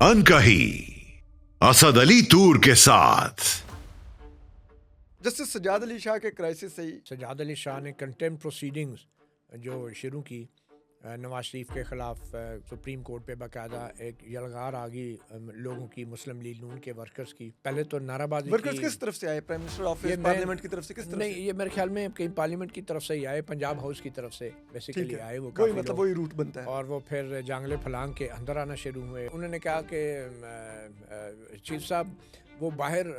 अनकही असद अली तूर के साथ। जस्टिस सज्जाद अली शाह के क्राइसिस से ही सज्जाद अली शाह ने कंटेम्प्ट प्रोसीडिंग्स जो शुरू की नवाज शरीफ के ख़िलाफ़ सुप्रीम कोर्ट पे बाकायदा एक यलगार आ गई लोगों की, मुस्लिम लीग नून के वर्कर्स की। पहले तो नाराबाजी वर्कर्स किस तरफ से आए? प्राइम मिनिस्टर ऑफिस, पार्लियामेंट की तरफ से? किस तरफ नहीं, से? ये मेरे ख्याल में कहीं पार्लियामेंट की तरफ से ही आए, पंजाब हाउस की तरफ से बेसिकली आए वो वही मतलब वही रूट बनता है। और वो फिर जांगले फलांग के अंदर आना शुरू हुए। उन्होंने कहा कि चीफ साहब वो बाहर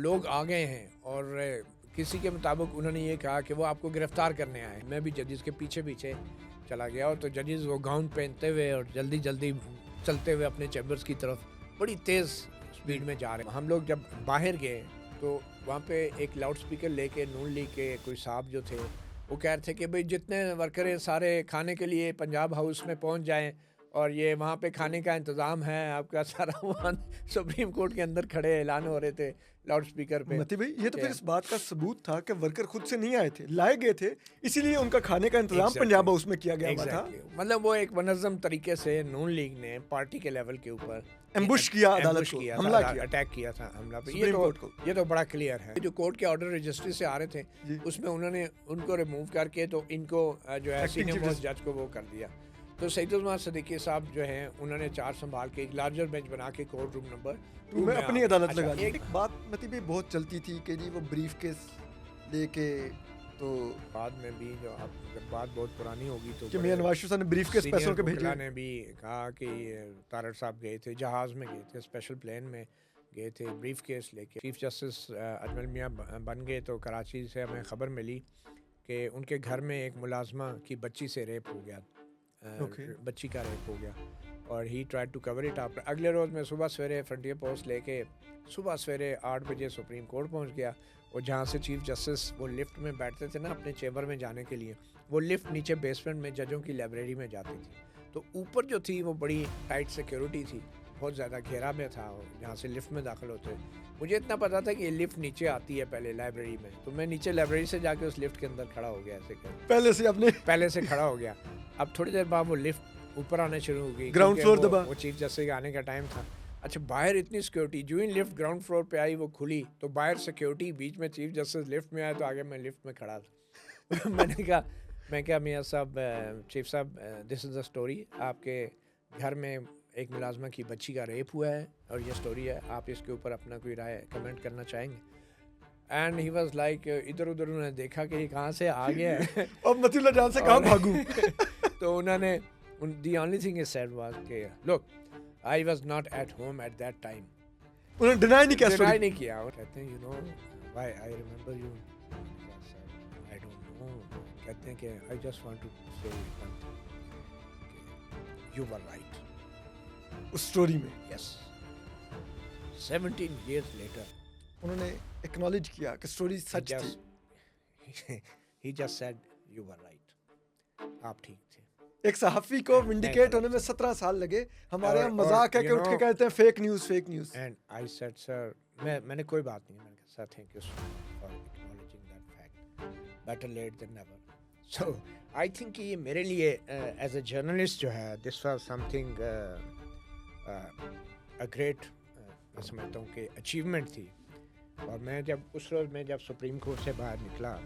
लोग आ गए हैं और किसी के मुताबिक उन्होंने ये कहा कि वो आपको गिरफ्तार करने आए। मैं भी जजेस के पीछे पीछे चला गया और तो जजेस वो गाउन पहनते हुए और जल्दी जल्दी चलते हुए अपने चैम्बर्स की तरफ बड़ी तेज़ स्पीड में जा रहे हैं। हम लोग जब बाहर गए तो वहाँ पे एक लाउड स्पीकर लेके नून लीग के कोई साहब जो थे वो कह रहे थे कि भाई जितने वर्कर हैं सारे खाने के लिए पंजाब हाउस में पहुँच जाएं और ये वहाँ पे खाने का इंतज़ाम है आपका सारा। वहाँ सुप्रीम कोर्ट के अंदर खड़े ऐलान हो रहे थे लाउड स्पीकर पे। मती भाई ये तो फिर इस बात का सबूत था कि वर्कर खुद से नहीं आए थे, लाए गए थे, इसीलिए उनका खाने का इंतजाम पंजाब हाउस में किया गया था। मतलब वो एक मुनज़्ज़म तरीके से नून लीग ने पार्टी के लेवल के ऊपर एम्बुश किया, अदालत को हमला किया, अटैक किया था हमला पे। ये तो बड़ा क्लियर है। जो कोर्ट के ऑर्डर रजिस्ट्री से आ रहे थे उसमें उन्होंने उनको रिमूव करके तो इनको जो है सीनियर मोस्ट जज को वो कर दिया। तो सईदुल सदीकी साहब जो हैं उन्होंने चार्ज संभाल के एक लार्जर बेंच बना के कोर्ट रूम नंबर 2 में अपनी अदालत लगा दी। एक बात मती भी बहुत चलती थी कि जी वो ब्रीफ केस लेके तो बाद में भी जो अब जब बात बहुत पुरानी होगी तो कि मियां नवाज शरीफ ने ब्रीफ केस पैसों के भेजे ने भी कहा कि तारड़ साहब गए थे, जहाज में गए थे, स्पेशल प्लेन में गए थे ब्रीफ केस लेके। चीफ जस्टिस अजमल मियां बन गए तो कराची से हमें खबर मिली कि उनके घर में एक मुलाजमा की बच्ची से रेप हो गया। बच्ची का रेप हो गया और he tried to cover it up. अगले रोज़ मैं सुबह सवेरे फ्रंटियर पोस्ट लेके सुबह सवेरे 8 बजे सुप्रीम कोर्ट पहुंच गया और जहां से चीफ जस्टिस वो लिफ्ट में बैठते थे ना अपने चेम्बर में जाने के लिए, वो लिफ्ट नीचे बेसमेंट में जजों की लाइब्रेरी में जाती थी। तो ऊपर जो थी वो बड़ी टाइट सिक्योरिटी थी, बहुत ज़्यादा घेरा में था जहाँ से लिफ्ट में दाखिल होते। मुझे इतना पता था कि ये लिफ्ट नीचे आती है पहले लाइब्रेरी में, तो मैं नीचे लाइब्रेरी से जाके उस लिफ्ट के अंदर खड़ा हो गया ऐसे कर पहले से खड़ा हो गया। अब थोड़ी देर बाद वो लिफ्ट ऊपर आने शुरू हो गई, ग्राउंड फ्लोर दबा, वो चीफ जस्टिस के आने का टाइम था। अच्छा बाहर इतनी सिक्योरिटी, जो ही लिफ्ट ग्राउंड फ्लोर पे आई वो खुली तो बाहर सिक्योरिटी, बीच में चीफ जस्टिस लिफ्ट में आया तो आगे मैं लिफ्ट में खड़ा था। मैं क्या मियाँ साहब, चीफ साहब, दिस इज़ द स्टोरी, आपके घर में एक मुलाजमा की बच्ची का रेप हुआ है और ये स्टोरी है, आप इसके ऊपर अपना कोई राय कमेंट करना चाहेंगे? एंड ही वाज लाइक इधर उधर उन्होंने देखा कि ये कहाँ से आ गया है अब मतलब जान से कहाँ भागूं। तो उन्होंने the only thing he said was कि look I was not at home at that time। उन्होंने डिनाई नहीं किया। और कहते हैं you know why I remember you, I don't know। कहते हैं कि I just want to say one thing, you were right उस स्टोरी में। yes 17 years later उन्होंने एक्नॉलेज किया कि स्टोरी सच थी। he just said you were right, आप ठीक थे। एक सहाफ़ी को विंडिकेट होने में 17 साल लगे। हमारे यहाँ मजाक है कि उठ के कहते हैं fake news. And I said sir, मैंने कोई बात नहीं, मैंने कहा sir thank you for acknowledging that fact, better late than never. So I think कि ये मेरे लिए एज अ जर्नलिस्ट जो है this was something a great, मैं समझता हूँ कि अचीवमेंट थी। और मैं जब उस रोज़ में जब सुप्रीम कोर्ट से बाहर निकला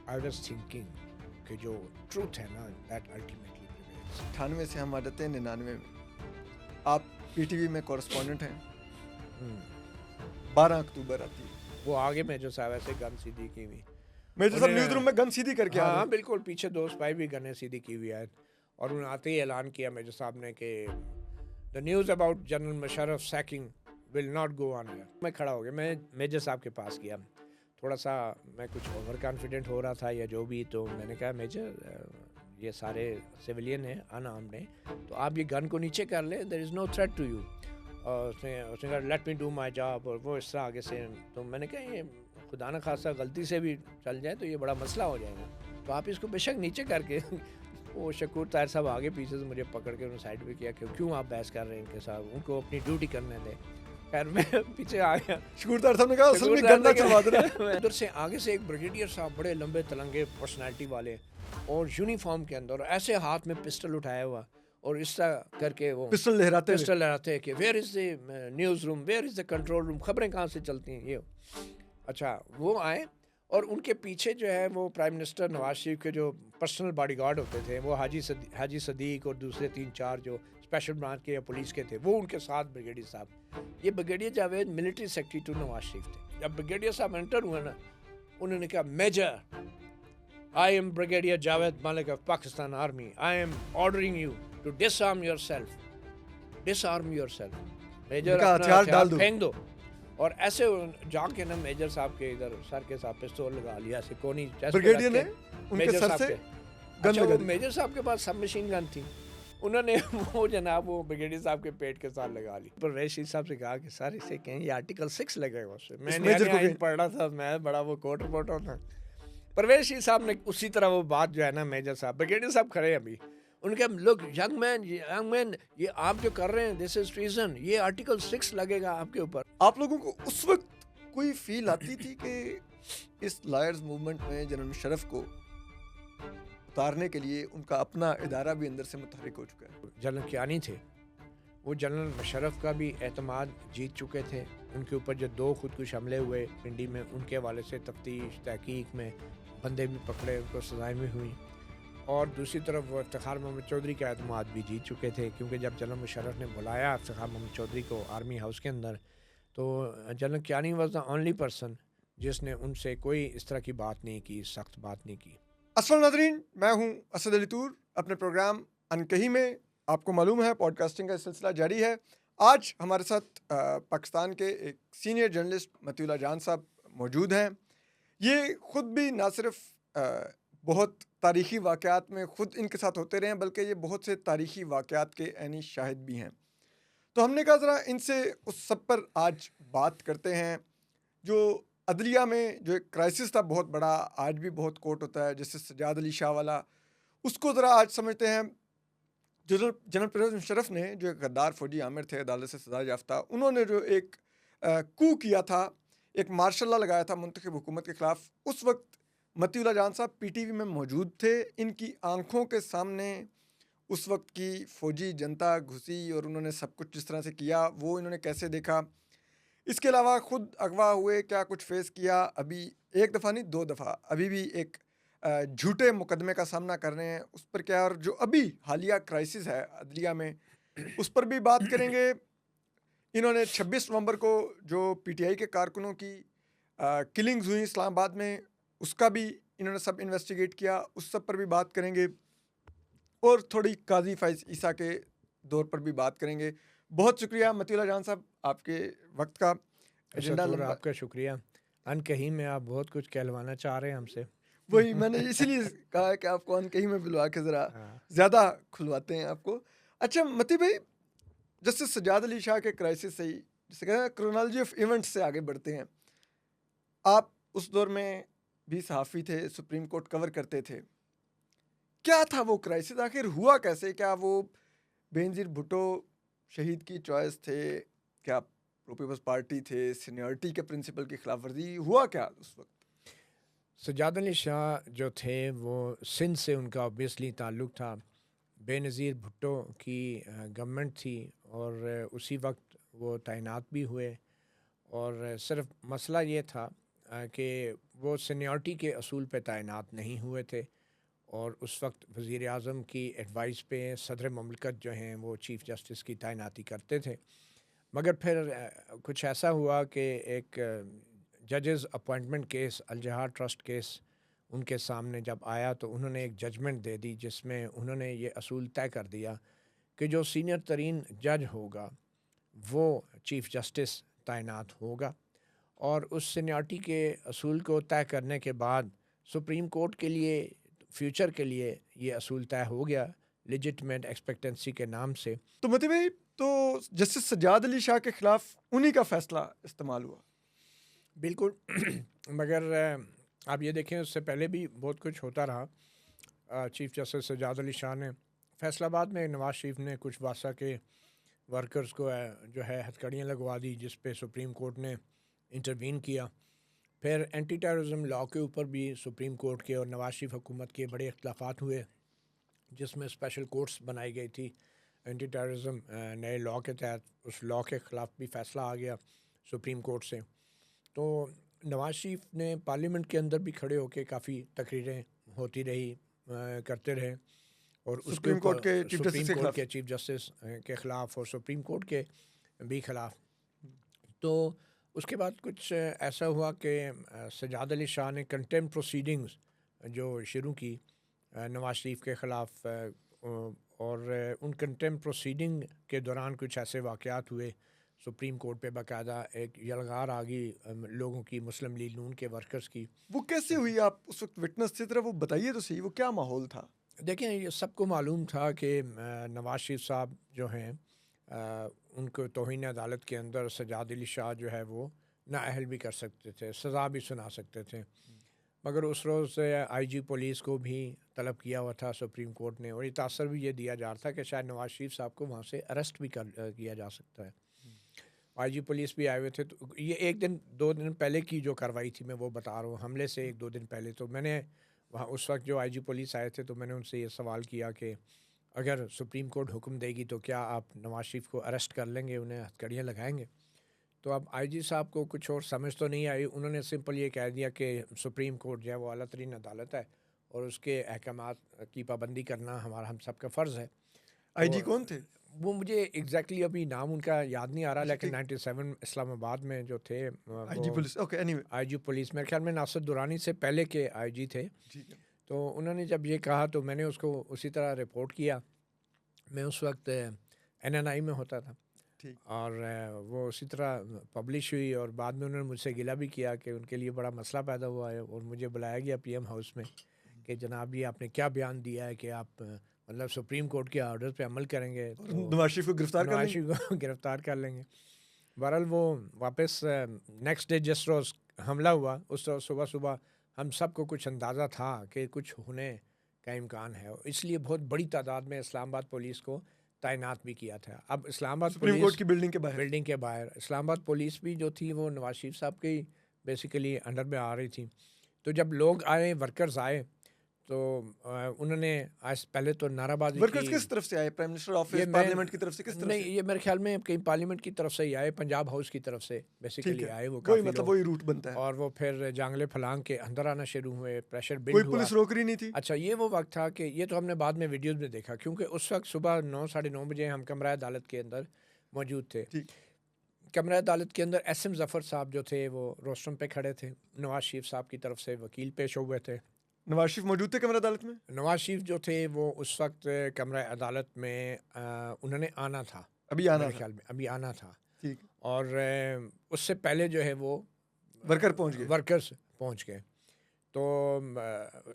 आई वाज थिंकिंग कि जो ट्रूथ है ना दैट अल्टीमेटली प्रिवेल्स। 98 से हम आ जाते हैं 99 में। आप पीटीवी में कॉरेस्पॉन्डेंट हैं। 12 अक्टूबर आती है, वो आगे मेजर साहब ऐसे गन सीधी की हुई, मेजर साहब न्यूज़ रूम में गन सीधी करके आ रहे हैं। बिल्कुल पीछे 2 सिपाही भी गने सीधी की हुई है और उन्होंने आते ही ऐलान किया मेजर साहब ने कि the news about general Musharraf sacking will not go on air. मैं खड़ा हो गया, मैं मेजर साहब के पास गया, थोड़ा सा मैं कुछ ओवर कॉन्फिडेंट हो रहा था या जो भी, तो मैंने कहा मेजर ये सारे सिविलियन हैं, अनआर्म्ड हैं, तो आप ये गन को नीचे कर लें, there is no threat to you. और उसने कहा let me do my job, और वो इस तरह आगे से। तो मैंने कहा ये खुदा न खासा गलती से भी चल जाए तो ये बड़ा मसला हो जाएगा, तो आप इसको बेशक नीचे करके वो शकूर ताहिर साहब आगे पीछे से मुझे पकड़ के उन्होंने साइड पे किया कि क्यों आप बहस कर रहे हैं इनके साथ, उनको अपनी ड्यूटी करने दें। खैर मैं पीछे आ गया, शकूर ताहिर साहब ने कहा असल में गन्ना चलवा देना। उधर से आगे से एक ब्रिगेडियर साहब, बड़े लंबे तलंगे पर्सनैलिटी वाले और यूनिफॉर्म के अंदर, ऐसे हाथ में पिस्टल उठाया हुआ और इस तरह करके वो पिस्टल लहराते हुए। पिस्टल लहराते हैं कि where is the newsroom, where is the control room, खबरें कहाँ से चलती हैं ये। अच्छा, वो आए और उनके पीछे जो है वो प्राइम मिनिस्टर नवाज शरीफ के जो पर्सनल बॉडीगार्ड होते थे, वो हाजी सदीक और दूसरे 3-4 जो स्पेशल ब्रांच के या पुलिस के थे, वो उनके साथ ब्रिगेडियर साहब। ये brigadier Javed military secretary to Nawaz Sharif थे। जब ब्रिगेडियर साहब एंटर हुए ना, उन्होंने कहा, major, I am brigadier Javed Malik of Pakistan army, I am ordering you to disarm yourself, disarm yourself. Major उनका अपना हथियार डाल हथियार दो। फेंक दो। और ऐसे जाके ना मेजर साहब के इधर सर के साथ पिस्तौल लगा लिया, ऐसे कोनी चेस्ट पे ब्रिगेडियर रख ने के उनके मेजर सर साहब से के। गन अच्छा, लगा वो दी। मेजर साहब के पास सब मशीन गन थी, उन्होंने वो जनाब वो ब्रिगेडियर साहब के पेट के साथ लगा ली। पर रशीद साहब से कहा कि सर इसे कहें ये आर्टिकल 6 लगेगा उससे। मैं मेजर को आइन कहें। पढ़ रहा था, मैं बड़ा वो कोर्ट रिपोर्टर था। परवेज रशीद साहब ने उसी तरह वो बात जो है ना, मेजर साहब, ब्रिगेडियर साहब खड़े हैं अभी, उनके लुक यंग मैन, ये आप जो कर रहे हैं दिस इज ट्रीजन, ये आर्टिकल 6 लगेगा आपके ऊपर। आप लोगों को उस वक्त कोई फील आती थी कि इस लायर्स मूवमेंट में जनरल मुशर्रफ को उतारने के लिए उनका अपना इदारा भी अंदर से मुतहरिक हो चुका है? जनरल कियानी थे, वो जनरल मुशर्रफ का भी एतमाद जीत चुके थे। उनके ऊपर जो 2 खुदकुश हमले हुए पिंडी में, उनके हवाले से तफ्तीश तहकीक में बंदे भी पकड़े, उनको सजाएं भी हुई। और दूसरी तरफ वो इफ्तिखार मोहम्मद चौधरी का एतमाद भी जीत चुके थे, क्योंकि जब जनरल मुशर्रफ ने बुलाया इफ्तिखार मोहम्मद चौधरी को आर्मी हाउस के अंदर, तो general Kayani was the only person जिसने उनसे कोई इस तरह की बात नहीं की, सख्त बात नहीं की। अस्सलाम नाज़रीन, मैं हूं असद अली तूर। अपने प्रोग्राम अनकही में आपको मालूम है पॉडकास्टिंग का सिलसिला जारी है। आज हमारे साथ पाकिस्तान के एक सीनियर जर्नलिस्ट मतीउल्लाह जान साहब मौजूद हैं। ये ख़ुद भी ना सिर्फ बहुत तारीख़ी वाक़यात में ख़ुद इनके साथ होते रहे हैं, बल्कि ये बहुत से तारीख़ी वाक़यात के ऐनी शाहिद भी हैं। तो हमने कहा ज़रा इनसे उस सब पर आज बात करते हैं जो अदलिया में जो एक क्राइसिस था बहुत बड़ा, आज भी बहुत कोर्ट होता है, जैसे सजाद अली शाह वाला, उसको ज़रा आज समझते हैं। जनरल परवेज़ मुशर्रफ ने जो एक गद्दार फौजी आमिर थे, अदालत से सजा याफ्ता, उन्होंने जो एक कू किया था, एक मार्शल लॉ लगाया था मुंतखब हुकूमत के ख़िलाफ़, उस वक्त मतीउल्लाह जान साहब पीटीवी में मौजूद थे। इनकी आंखों के सामने उस वक्त की फ़ौजी जनता घुसी और उन्होंने सब कुछ जिस तरह से किया वो इन्होंने कैसे देखा। इसके अलावा ख़ुद अगवा हुए, क्या कुछ फेस किया, अभी एक दफ़ा नहीं 2 दफ़ा, अभी भी एक झूठे मुकदमे का सामना कर रहे हैं, उस पर क्या, और जो अभी हालिया क्राइसिस है अदलिया में, उस पर भी बात करेंगे। इन्होंने 26 नवंबर को जो पीटीआई के कारकुनों की किलिंग्स हुई इस्लामाबाद में, उसका भी इन्होंने सब इन्वेस्टिगेट किया, उस सब पर भी बात करेंगे। और थोड़ी काजी फ़ैज़ ईसा के दौर पर भी बात करेंगे। बहुत शुक्रिया मतीउल्लाह जान साहब आपके वक्त का। एजेंडा लंबा, आपका शुक्रिया। अनकही में आप बहुत कुछ कहलवाना चाह रहे हैं हमसे। वही मैंने इसीलिए कहा कि आपको अनकही में बुलवा के ज़रा हाँ। ज़्यादा खुलवाते हैं आपको। अच्छा मती भाई, जैसे सजाद अली शाह के क्राइसिस से ही, जैसे कहते हैं क्रोनोलॉजी ऑफ इवेंट्स से आगे बढ़ते हैं, आप उस दौर में भी सहाफ़ी थे, सुप्रीम कोर्ट कवर करते थे, क्या था वो क्राइसिस, आखिर हुआ कैसे? क्या वो बेनज़ीर भुट्टो शहीद की चॉइस थे, क्या पीपल्स पार्टी थे, सीनियरिटी के प्रिंसिपल की खिलाफ वर्जी, हुआ क्या उस वक्त? सजाद अली शाह जो थे वो सिंध से उनका ऑब्वियसली ताल्लुक़ था। बेनज़ीर भुट्टो की गवर्नमेंट थी और उसी वक्त वो तैनात भी हुए, और सिर्फ मसला ये था कि वो सीनियरिटी के असूल पे तैनात नहीं हुए थे, और उस वक्त वज़ीर आज़म की एडवाइस पे सदर ममलकत जो हैं वो चीफ़ जस्टिस की तैनाती करते थे। मगर फिर कुछ ऐसा हुआ कि एक जजेस अपॉइंटमेंट केस, अल-जहार ट्रस्ट केस उनके सामने जब आया, तो उन्होंने एक जजमेंट दे दी जिसमें उन्होंने ये असूल तय कर दिया कि जो सीनियर तरीन जज होगा वो चीफ़ जस्टिस तैनात होगा, और उस सीनियरिटी के असूल को तय करने के बाद सुप्रीम कोर्ट के लिए फ्यूचर के लिए ये असूल तय हो गया लेजिटिमेट एक्सपेक्टेंसी के नाम से। तो मती भाई, तो जस्टिस सजाद अली शाह के ख़िलाफ़ उन्हीं का फ़ैसला इस्तेमाल हुआ? बिल्कुल। मगर आप ये देखें उससे पहले भी बहुत कुछ होता रहा। चीफ़ जस्टिस सजाद अली शाह ने फैसलाबाद में नवाज शरीफ ने कुछ वासा के वर्कर्स को जो है हथकड़ियाँ लगवा दी, जिस पे सुप्रीम कोर्ट ने इंटरवीन किया। फिर एंटी टेररिज्म लॉ के ऊपर भी सुप्रीम कोर्ट के और नवाज शरीफ हुकूमत के बड़े इख्तलाफात हुए, जिसमें स्पेशल कोर्ट्स बनाई गई थी एंटी टेररिज्म नए लॉ के तहत, उस लॉ के ख़िलाफ़ भी फ़ैसला आ गया सुप्रीम कोर्ट से। तो नवाज़ शरीफ ने पार्लियामेंट के अंदर भी खड़े होकर काफ़ी तकरीरें होती रही, करते रहे, और उसके सुप्रीम कोर्ट के चीफ सुप्रीम जस्टिस के कोर्ट खिलाफ। के चीफ जस्टिस के ख़िलाफ़ और सुप्रीम कोर्ट के भी ख़िलाफ़। तो उसके बाद कुछ ऐसा हुआ कि सजाद अली शाह ने कंटेम्प्ट प्रोसीडिंग्स जो शुरू की नवाज़ शरीफ के ख़िलाफ़, और उन कंटेम्प्ट प्रोसीडिंग के दौरान कुछ ऐसे वाक़यात हुए सुप्रीम कोर्ट पे बाकायदा एक यलगार आ गई लोगों की, मुस्लिम लीग नून के वर्कर्स की। वो कैसे हुई? आप उस वक्त विटनेस थे, तरह वो बताइए तो सही, वो क्या माहौल था? देखें, ये सबको मालूम था कि नवाज़ शरीफ साहब जो हैं, उनको तौहीन अदालत के अंदर सजाद अली शाह जो है वो नाअहल भी कर सकते थे, सज़ा भी सुना सकते थे। मगर उस रोज़ आईजी पुलिस को भी तलब किया हुआ था सुप्रीम कोर्ट ने, और ये तासर भी ये दिया जा रहा था कि शायद नवाज़ शरीफ साहब को वहाँ से अरेस्ट भी किया जा सकता है। आईजी पुलिस भी आए हुए थे। तो ये एक दिन 2 दिन पहले की जो कार्रवाई थी, मैं वो बता रहा हूँ, हमले से 1-2 दिन पहले। तो मैंने वहाँ उस वक्त जो आईजी पुलिस आए थे, तो मैंने उनसे ये सवाल किया कि अगर सुप्रीम कोर्ट हुक्म देगी तो क्या आप नवाज़ शरीफ को अरेस्ट कर लेंगे, उन्हें हथकड़ियाँ लगाएंगे? तो अब आईजी साहब को कुछ और समझ तो नहीं आई, उन्होंने सिंपल ये कह दिया कि सुप्रीम कोर्ट जो है वो आला तरीन अदालत है और उसके अहकामात की पाबंदी करना हमारा, हम सब का फ़र्ज़ है। आईजी तो कौन थे? वो मुझे एग्जैक्टली अभी नाम उनका याद नहीं आ रहा, अच्छा, लेकिन ठीक। 97 इस्लामाबाद में जो थे आईजी वो police, okay, anyway. IG police, मेरे ख्याल में नासिर दुरानी से पहले के आईजी थे। ठीक है, तो उन्होंने जब ये कहा तो मैंने उसको उसी तरह रिपोर्ट किया। मैं उस वक्त एनएनआई में होता था, ठीक। और वो उसी तरह पब्लिश हुई, और बाद में उन्होंने मुझसे गिला भी किया कि उनके लिए बड़ा मसला पैदा हुआ है, और मुझे बुलाया गया पीएम हाउस में कि जनाब ये आपने क्या बयान दिया है कि आप मतलब सुप्रीम कोर्ट के ऑर्डर पे अमल करेंगे और तो नवाज शरीफ को गिरफ्तार कर नवाज लेंगे? शरीफ को गिरफ्तार कर लेंगे। बहरहाल वो वापस नेक्स्ट डे जिस रोज़ हमला हुआ, उस रोज़ सुबह सुबह हम सबको कुछ अंदाज़ा था कि कुछ होने का इम्कान है, इसलिए बहुत बड़ी तादाद में इस्लामाबाद पुलिस को तैनात भी किया था। अब इस्लामाबाद सुप्रीम कोर्ट की बिल्डिंग के बाहर। इस्लामाबाद पुलिस भी जो थी वो नवाज शरीफ साहब के बेसिकली अंडर में आ रही थी। तो जब लोग आए, वर्कर्स आए, तो उन्होंने आज पहले तो नाराबाजी वर्कर्स की। किस तरफ से आए? प्राइम मिनिस्टर ये ऑफिस, मैं पार्लियामेंट की तरफ से, किस तरफ नहीं, से? ये मेरे ख्याल में कहीं पार्लियामेंट की तरफ से ही आए, पंजाब हाउस की तरफ से ठीक बेसिकली है, आए वो वही काफ़ी मतलब लोग, वही रूट बनता है। और वो फिर जांगले फलांग के अंदर आना शुरू हुए, प्रेशर कोई बिल्ड हुआ। पुलिस रोक रही नहीं थी? अच्छा, ये वो वक्त था कि ये तो हमने बाद में वीडियोज़ में देखा, क्योंकि उस वक्त सुबह 9 साढ़े 9 बजे हम कमरा अदालत के अंदर मौजूद थे। ठीक। कमरा अदालत के अंदर एसएम ज़फ़र साहब जो थे वो रोस्टम पे खड़े थे, नवाज शरीफ साहब की तरफ से वकील पेश हुए थे। नवाज शरीफ मौजूद थे कमरा अदालत में? नवाज शरीफ जो थे वो उस वक्त कमरा अदालत में उन्होंने आना था, अभी आना मेरे था। ख्याल में अभी आना था, ठीक। और उससे पहले जो है वो वर्कर पहुंच गए। वर्कर्स पहुंच गए। तो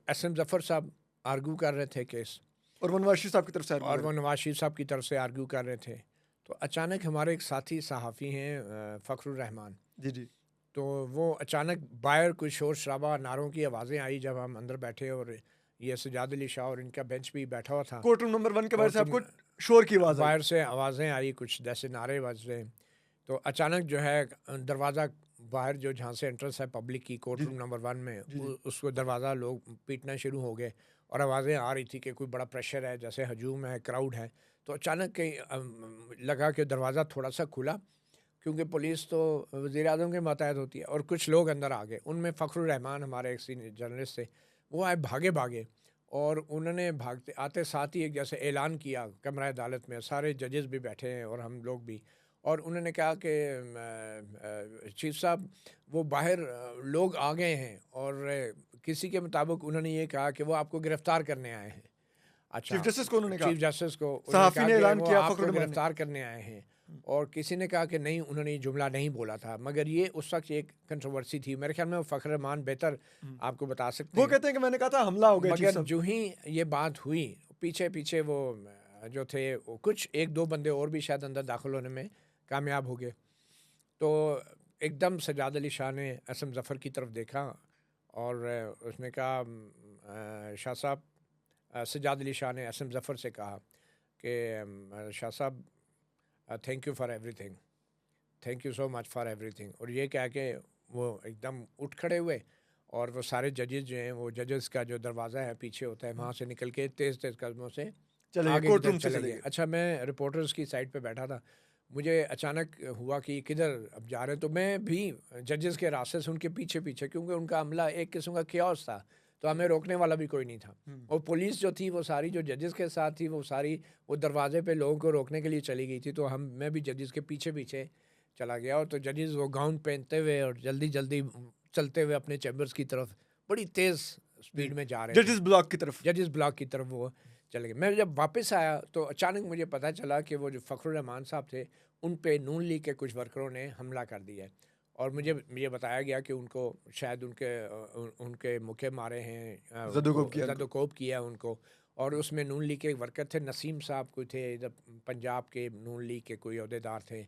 एसएम ज़फ़र साहब आर्गू कर रहे थे केस, और वो नवाज शरीफ साहब की तरफ से आर्गू और कर वो रहे नवाज शरीफ साहब की तरफ से आर्गू कर रहे थे। तो अचानक हमारे एक साथी सहाफ़ी हैं फ़खरुर रहमान, थे। जी जी। तो वो अचानक बाहर कोई शोर शराबा, नारों की आवाज़ें आई जब हम अंदर बैठे, और ये सजाद अली शाह और इनका बेंच भी बैठा हुआ था। कोर्ट रूम नंबर 1 के बाहर से कोर्ट आपको शोर की आवाज आई? बाहर से आवाज़ें आई, कुछ जैसे नारे बज रहे। तो अचानक जो है दरवाज़ा बाहर जो जहाँ से एंट्रेंस है पब्लिक की, कोर्ट रूम नंबर 1 में, उसको दरवाज़ा लोग पीटना शुरू हो गए, और आवाज़ें आ रही थी कि कोई बड़ा प्रेशर है, जैसे हजूम है, क्राउड है। तो अचानक कहीं लगा कि दरवाज़ा थोड़ा सा खुला, क्योंकि पुलिस तो वज़ीर आज़म के मातहत होती है, और कुछ लोग अंदर आ गए। उनमें फ़खरुर रहमान हमारे एक सीनियर जर्नलिस्ट थे, वो आए भागे भागे, और उन्होंने भागते आते साथ ही एक जैसे ऐलान किया कमरा अदालत में, सारे जजेस भी बैठे हैं और हम लोग भी, और उन्होंने कहा कि चीफ साहब वो बाहर लोग आ गए हैं, और किसी के मुताबिक उन्होंने ये कहा कि वो आपको गिरफ़्तार करने आए हैं। अच्छा, चीफ जस्टिस को उन्होंने कहा? चीफ जस्टिस को उन्होंने सहाफ़ी कहा ने कि ऐलान वो किया आपको फ़खरुर रहमान ने। गिरफ़्तार करने आए हैं, और किसी ने कहा कि नहीं, उन्होंने ये जुमला नहीं बोला था। मगर ये उस वक्त एक कंट्रोवर्सी थी, मेरे ख्याल में वो फ़खरुर रहमान बेहतर आपको बता सकते वो हैं। कहते हैं कि मैंने कहा था हमला हो गया चीफ मगर साहब। जो ही ये बात हुई, पीछे पीछे वो जो थे वो कुछ 1-2 बंदे और भी शायद अंदर दाखिल होने में कामयाब हो गए। तो एकदम सजाद अली शाह ने एसएम ज़फ़र की तरफ देखा, और उसने कहा शाह साहब, सजाद अली शाह ने एसएम ज़फ़र से कहा कि शाह साहब, thank you for everything, thank you so much for everything. और ये कह के वो एकदम उठ खड़े हुए, और वो सारे जजेस जो हैं, वो जजेस का जो दरवाज़ा है पीछे होता है, वहाँ से निकल के तेज़ तेज़ कदमों से चले गए, आगे कोर्ट किधर रूम से चले चले गए। गए। अच्छा, मैं रिपोर्टर्स की साइड पे बैठा था, मुझे अचानक हुआ कि किधर अब जा रहे हैं, तो मैं भी जजेस के रास्ते से उनके पीछे पीछे, क्योंकि उनका हमला एक किस्म का क्योस था, तो हमें रोकने वाला भी कोई नहीं था। और पुलिस जो थी वो सारी जो जजेस के साथ थी वो सारी वो दरवाजे पे लोगों को रोकने के लिए चली गई थी, तो मैं भी जजेस के पीछे पीछे चला गया। और तो जजेस वो गाउन पहनते हुए और जल्दी जल्दी चलते हुए अपने चैम्बर्स की तरफ बड़ी तेज़ स्पीड में जा रहे थे, जजेस ब्लॉक की तरफ। जजेस ब्लॉक की तरफ वो चले गए। मैं जब वापस आया तो अचानक मुझे पता चला कि वो जो फ़खरुर रहमान साहब थे उन पे नून लीग के कुछ वर्करों ने हमला कर दिया है। और मुझे ये बताया गया कि उनको शायद उनके मुक्के मारे हैं, जदोकोब किया उनको। जदोकोब किया है उनको। और उसमें नून लीग के वर्कर थे, नसीम साहब कोई थे इधर पंजाब के नून लीग के कोई अहदेदार थे,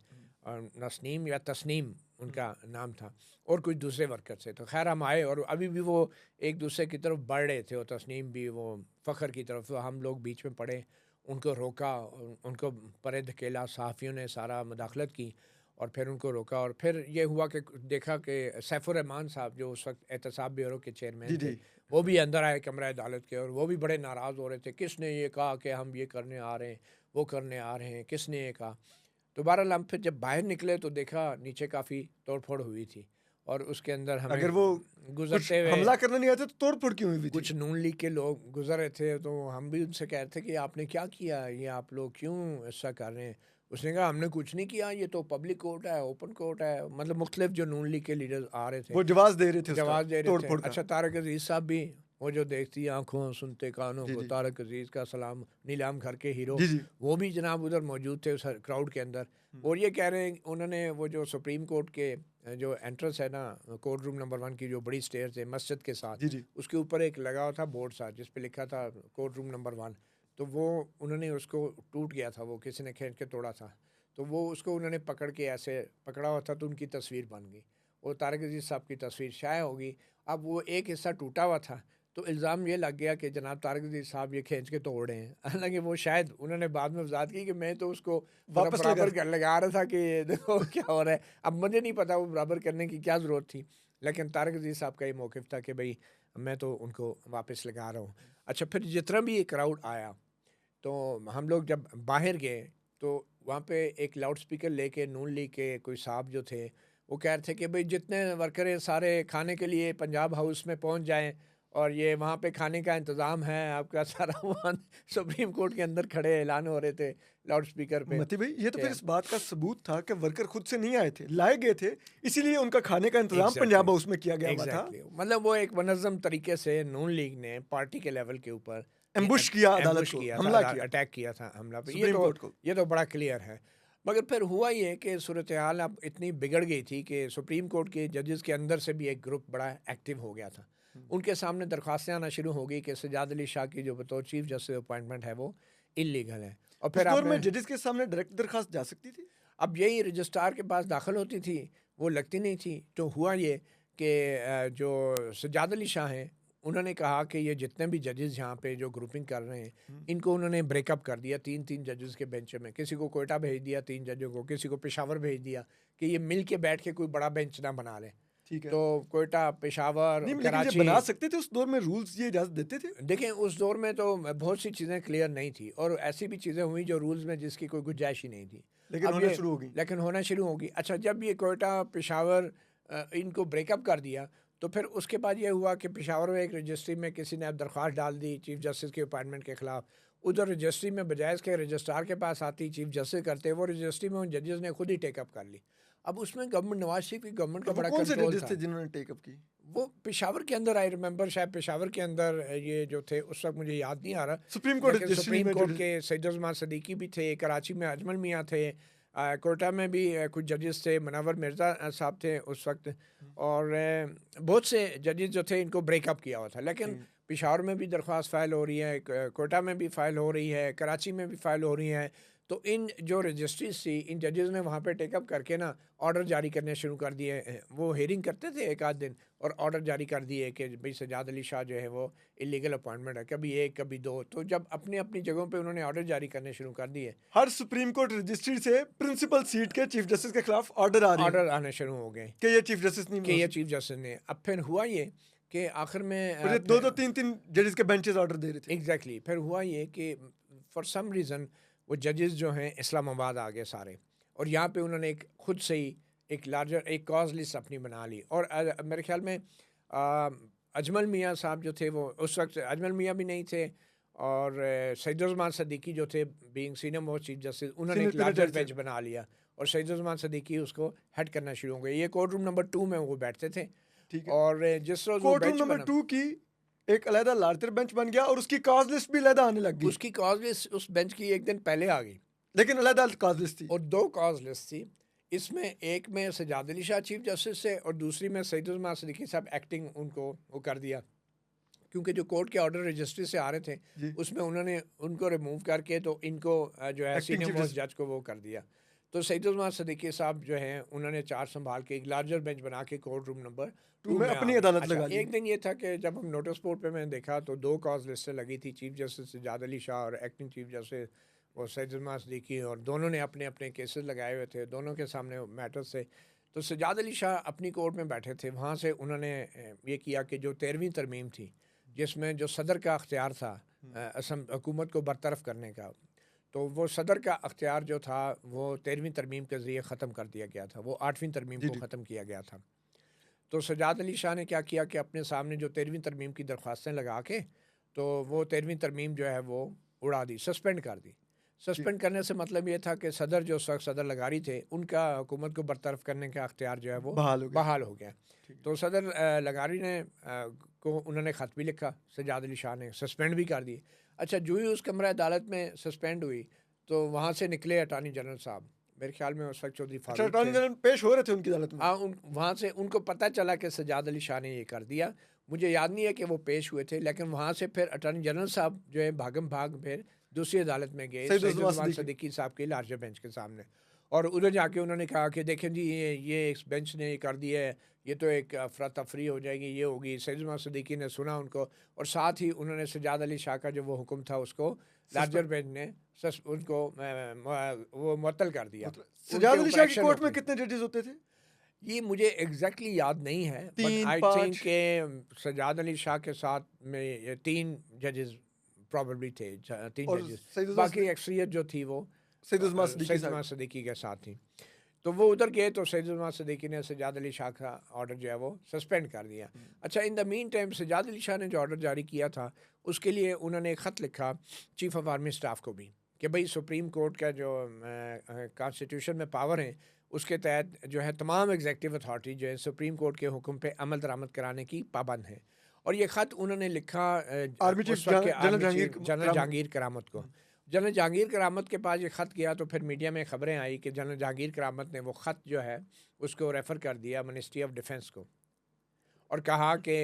और नसनीम या तस्नीम उनका नाम था, और कुछ दूसरे वर्कर थे। तो खैर हम आए और अभी भी वो एक दूसरे की तरफ बढ़ रहे थे, और तस्नीम भी वो फ़खर की तरफ, तो हम लोग बीच में पड़े, उनको रोका, उनको परे धकेला, सहाफ़ियों ने सारा मुदाखलत की और फिर उनको रोका। और फिर ये हुआ कि देखा कि सैफुर रहमान साहब जो उस वक्त एहतसाब ब्यूरो के चेयरमैन जी, थे, जी। वो भी अंदर आए कमरा अदालत के, और वो भी बड़े नाराज़ हो रहे थे, किसने ये कहा कि हम ये करने आ रहे हैं, वो करने आ रहे हैं, किसने ये कहा। तो बहरहाल हम फिर जब बाहर निकले तो देखा नीचे काफ़ी तोड़-फोड़ हुई थी, और उसके अंदर हमें अगर वो कुछ गुज़रते हुए हमला करने नहीं आए थे तो तोड़-फोड़ क्यों हुई थी? कुछ नून लीग के लोग गुजर रहे थे, तो हम भी उनसे कह रहे थे कि आपने क्या किया, ये आप लोग क्यों ऐसा कर रहे हैं। उसने कहा हमने कुछ नहीं किया, ये तो पब्लिक कोर्ट है, ओपन कोर्ट है। मतलब मुख्तलिफ जो नून लीग के लीडर आ रहे थे, वो जवाब दे रहे थे उसका, जवाब दे रहे थे। तोड़-फोड़ का। अच्छा, तारक अजीज़ साहब भी, वो जो देखती आंखों सुनते कानों जी, को, जी। तारक अजीज़ का सलाम, नीलाम घर के हीरो, जी, जी। वो भी जनाब उधर मौजूद थे उस क्राउड के अंदर। और ये कह रहे हैं उन्होंने वो जो सुप्रीम कोर्ट के जो एंट्रेंस है ना, कोर्ट रूम नंबर 1 की जो बड़ी स्टेयर्स है मस्जिद के साथ, जी, जी। उसके ऊपर एक लगा हुआ था बोर्ड सा जिस पे लिखा था कोर्ट रूम नंबर 1। तो वो उन्होंने उसको टूट गया था, वो किसी ने खींच के तोड़ा था, तो वो उसको उन्होंने पकड़ के ऐसे पकड़ा हुआ था, तो उनकी तस्वीर बन गई, और तारक अजीज़ साहब की तस्वीर शाया होगी। अब वो एक हिस्सा टूटा हुआ था, तो इल्ज़ाम ये लग गया कि जनाब तारक अजीज़ साहब ये खींच के तोड़ रहे हैं। हालांकि वो शायद उन्होंने बाद में वजाहत की कि मैं तो उसको वापस बराबर लगा रहा था कि देखो क्या हो रहा है। अब मुझे नहीं पता वो बराबर करने की क्या ज़रूरत थी, लेकिन तारक अजीज़ साहब का ये मौक़िफ़ था कि भाई मैं तो उनको वापस लगा रहा हूँ। अच्छा, फिर जितना भी ये क्राउड आया, तो हम लोग जब बाहर गए तो वहाँ पे एक लाउड स्पीकर लेके नून लीग के कोई साहब जो थे, वो कह रहे थे कि भाई जितने वर्कर हैं सारे खाने के लिए पंजाब हाउस में पहुँच जाएं, और ये वहाँ पे खाने का इंतज़ाम है आपका सारा। वहाँ सुप्रीम कोर्ट के अंदर खड़े ऐलान हो रहे थे लाउड स्पीकर पे। मती भाई, ये तो कि- फिर इस बात का सबूत था कि वर्कर खुद से नहीं आए थे, लाए गए थे, इसीलिए उनका खाने का इंतजाम Exactly, पंजाब हाउस में किया गया हुआ था। exactly। मतलब वो एक मनज़्ज़म तरीके से नून लीग ने पार्टी के लेवल के ऊपर एम्बुश किया अदालत एम्बुश को, किया हमला था, किया अटैक किया था, हमला पे। सुप्रीम कोर्ट को। ये तो बड़ा क्लियर है। मगर फिर हुआ ये कि सूरत हाल अब इतनी बिगड़ गई थी कि सुप्रीम कोर्ट के जजेस के अंदर से भी एक ग्रुप बड़ा एक्टिव हो गया था। उनके सामने दरख्वास्तें आना शुरू हो गई कि सजाद अली शाह की जो बतौर चीफ जस्टिस अपॉइंटमेंट है वो इलीगल है। और उस फिर दौर में आपने जजेस के सामने डायरेक्ट दरखास्त जा सकती थी? अब यही रजिस्ट्रार के पास दाखिल होती थी, वो लगती नहीं थी। तो हुआ ये कि जो सजाद अली शाह हैं, उन्होंने कहा कि ये जितने भी जजेस यहाँ पे जो ग्रुपिंग कर रहे हैं, इनको उन्होंने ब्रेकअप कर दिया 3-3 जजेस के बेंच में। किसी को कोयटा भेज दिया 3 जजों को, किसी को पेशावर भेज दिया कि ये मिल के बैठ के कोई बड़ा बेंच ना बना लें। ठीक है। तो कोयटा, पेशावर, नहीं, लेकिन ये कराची, बना सकते थे उस दौर में, रूल्स ये इजाजत देते थे? देखें उस दौर में तो बहुत सी चीज़ें क्लियर नहीं थी, और ऐसी भी चीज़ें हुई जो रूल्स में जिसकी कोई गुंजाइश ही नहीं थी। लेकिन अब होना ये- शुरू हो गई। लेकिन होना शुरू होगी। अच्छा, जब ये कोयटा, पेशावर इनको ब्रेकअप कर दिया, तो फिर उसके बाद ये हुआ कि पेशावर में एक रजिस्ट्री में किसी ने अब दरख्वास्त डाल दी चीफ जस्टिस के अपॉइंटमेंट के ख़िलाफ़। उधर रजिस्ट्री में बजाय इसके रजिस्ट्रार के पास आती चीफ जस्टिस करते, वो रजिस्ट्री में उन जजेस ने खुद ही टेकअप कर ली। अब उसमें गवर्नमेंट, नवाज शरीफ की गवर्नमेंट का तो वो बड़ा कौन से कंट्रोल जजेस था। थे जिन्होंने टेकअप की? वो पेशावर के अंदर, आई रिमेंबर शायद पेशावर के अंदर ये जो थे उस वक्त मुझे याद नहीं आ रहा। सुप्रीम कोर्ट लेकिन रजिस्ट्री सुप्रीम में कोर्ट जजेस- के सैयद उस्मान सदीकी भी थे, कराची में अजमल मियाँ थे, कोयटा में भी कुछ जजेस थे, मुनव्वर मिर्ज़ा साहब थे उस वक्त, और बहुत से जजेस जो थे इनको ब्रेकअप किया हुआ था। लेकिन पेशावर में भी दरख्वास्त फ़ाइल हो रही है, कोयटा में भी फ़ाइल हो रही है, कराची में भी फ़ाइल हो रही है। तो इन जो रजिस्ट्रीज थी, इन जजेस ने वहाँ पे टेकअप करके ना ऑर्डर जारी करने शुरू कर दिए। वो हेयरिंग करते थे एक आध दिन, और ऑर्डर जारी कर दिए कि भाई सजाद अली शाह जो है वो इलीगल अपॉइंटमेंट है, कभी 1 कभी 2। तो जब अपनी अपनी जगहों पे उन्होंने ऑर्डर जारी करने शुरू कर दिए, हर सुप्रीम कोर्ट रजिस्ट्री से प्रिंसिपल सीट के चीफ जस्टिस के खिलाफ ऑर्डर आ रही है ऑर्डर आने शुरू हो गए कि ये चीफ जस्टिस नहीं कि हो ये सकते। चीफ जस्टिस ने। अब फिर हुआ ये कि आखिर में और ये 2-2 3-3 जजेस के बेंचेस ऑर्डर दे रहे थे। एग्जैक्टली फिर हुआ ये कि फॉर सम रीज़न वो जजेस जो हैं इस्लामाबाद आ गए सारे, और यहाँ पे उन्होंने एक खुद से ही एक लार्जर एक कॉज लिस्ट अपनी बना ली। और मेरे ख्याल में अजमल मियाँ साहब जो थे वो उस वक्त अजमल मियाँ भी नहीं थे, और सैयद-उज़्ज़मान सिद्दीकी जो थे being senior most chief justice, उन्होंने एक Senior लार्जर judge थे। बेंच बना लिया और सैयद-उज़्ज़मान सिद्दीकी उसको हेड करना शुरू हो गए। ये कोर्ट रूम नंबर 2 में वो बैठते थे, ठीक है। और जिस रोज़ वो कोर्ट रूम बेंच नंबर बना 2 की एक अलहदा लार्जर बेंच बन गया और उसकी कॉज लिस्ट भी अलहदा आने लग गई, उसकी कॉज लिस्ट उस बेंच की एक दिन पहले आ गई, लेकिन अलहदा कॉज लिस्ट थी। और 2 कॉज लिस्ट थी। इसमें एक में सज्जाद अली शाह चीफ जस्टिस थे और दूसरी में सैयद-उज़्ज़मान सिद्दीकी साहब एक्टिंग उनको वो कर दिया, क्योंकि जो कोर्ट के ऑर्डर रजिस्ट्री से आ रहे थे जी। उसमें उन्होंने उनको रिमूव करके तो इनको जो है Acting सीनियर chief मोस्ट जज को वो कर दिया। तो सैयद-उज़्ज़मान सिद्दीकी साहब जो हैं उन्होंने चार्ज संभाल के एक लार्जर बेंच बना के कोर्ट रूम नंबर 2 में में अपनी आ गए। अदालत अच्छा, लगा ली। एक दिन ये था कि जब हम नोटिस बोर्ड पे मैंने देखा तो 2 कॉज लिस्टें लगी थी, चीफ जस्टिस सज्जाद अली शाह और एक्टिंग चीफ जस्टिस वो सैयद-उज़्ज़मान सिद्दीकी, और दोनों ने अपने अपने केसेस लगाए हुए थे, दोनों के सामने मैटर्स थे। तो सज्जाद अली शाह अपनी कोर्ट में बैठे थे, वहाँ से उन्होंने ये किया कि जो 13वीं तरमीम थी जिसमें जो सदर का अख्तियार था असम हुकूमत को बरतरफ करने का, तो वो सदर का अख्तियार जो था वो 13वीं तरमीम के ज़रिए ख़त्म कर दिया गया था, वो 8वीं तरमीम जी, को जी। ख़त्म किया गया था। तो सज्जाद अली शाह ने क्या किया कि अपने सामने जो 13वीं तरमीम की दरख्वास्तें लगा के तो वो 13वीं तरमीम जो है वो उड़ा दी, सस्पेंड कर दी। सस्पेंड करने से मतलब ये था कि सदर जो उस वक्त सदर लगारी थे उनका हुकूमत को बरतरफ करने का अख्तियार जो है वो बहाल हो गया। बहाल हो गया। तो सदर लगारी ने को उन्होंने ख़त भी लिखा, सज्जाद अली शाह ने सस्पेंड भी कर दिए। अच्छा, जो ही उस कमरा अदालत में सस्पेंड हुई तो वहाँ से निकले अटार्नी जनरल साहब, मेरे ख्याल में उस वक्त चौधरी अच्छा, फारूक अटॉर्नी थे। जनरल पेश हो रहे थे उनकी अदालत में। हाँ, उन वहाँ से उनको पता चला कि सज्जाद अली शाह ने ये कर दिया। मुझे याद नहीं है कि वो पेश हुए थे, लेकिन वहाँ से फिर अटॉर्नी जनरल साहब जो है भागम भाग फिर दूसरी अदालत में गए सैयद-उज़्ज़मान सैयद-उज़्ज़मान सिद्दीकी। सिद्दीकी साहब के लार्जर बेंच के सामने, और उधर जाके उन्होंने कहा कि देखें जी ये इस बेंच ने ये कर दिया है, ये तो एक अफरा तफरी हो जाएगी, ये होगी। सैयद-उज़्ज़मान सिद्दीकी ने सुना उनको, और साथ ही उन्होंने सज्जाद अली शाह का जो वो हुक्म था उसको लार्जर बेंच ने उनको वो मुअत्तल कर दिया। सज्जाद उनके अली ऊपर शाह की एक्शन कोर्ट में होगी। कितने जजेस होते थे? ये मुझे एग्जैक्टली याद नहीं है, बट 3, आई 5? थिंक के सज्जाद अली शाह के साथ में ये 3 जजेस प्रॉब्लली थे, 3 और जजेस, सैयद-उज़्ज़मान बाकी अक्सरियत जो थी वो सैयद-उज़्ज़मान सिद्दीकी सैयद-उज़्ज़मान साहब। सिद्दीकी के साथ थी। तो वो उधर गए तो सैयद-उज़्ज़मान सिद्दीकी ने सज्जाद अली शाह का ऑर्डर जो है वो सस्पेंड कर दिया। अच्छा, in the mean time Sajjad Ali Shah ने जो ऑर्डर जारी किया था उसके लिए उन्होंने एक ख़त लिखा चीफ ऑफ आर्मी स्टाफ को भी कि भाई सुप्रीम कोर्ट का जो कॉन्स्टिट्यूशन में पावर है उसके तहत जो है तमाम एग्जेक्टिव अथॉरिटी जो है सुप्रीम कोर्ट के हुक्म पे अमल दरामद कराने की पाबंद है। और ये ख़त उन्होंने लिखा आर्मी चीफ उस वक्त के general army Jehangir chief general Karamat. Jehangir करामत को। जनरल जहांगीर करामत के पास ये ख़त गया तो फिर मीडिया में ख़बरें आई कि जनरल जहांगीर करामत ने वो ख़त जो है उसको रेफ़र कर दिया मिनिस्ट्री ऑफ डिफेंस को, और कहा कि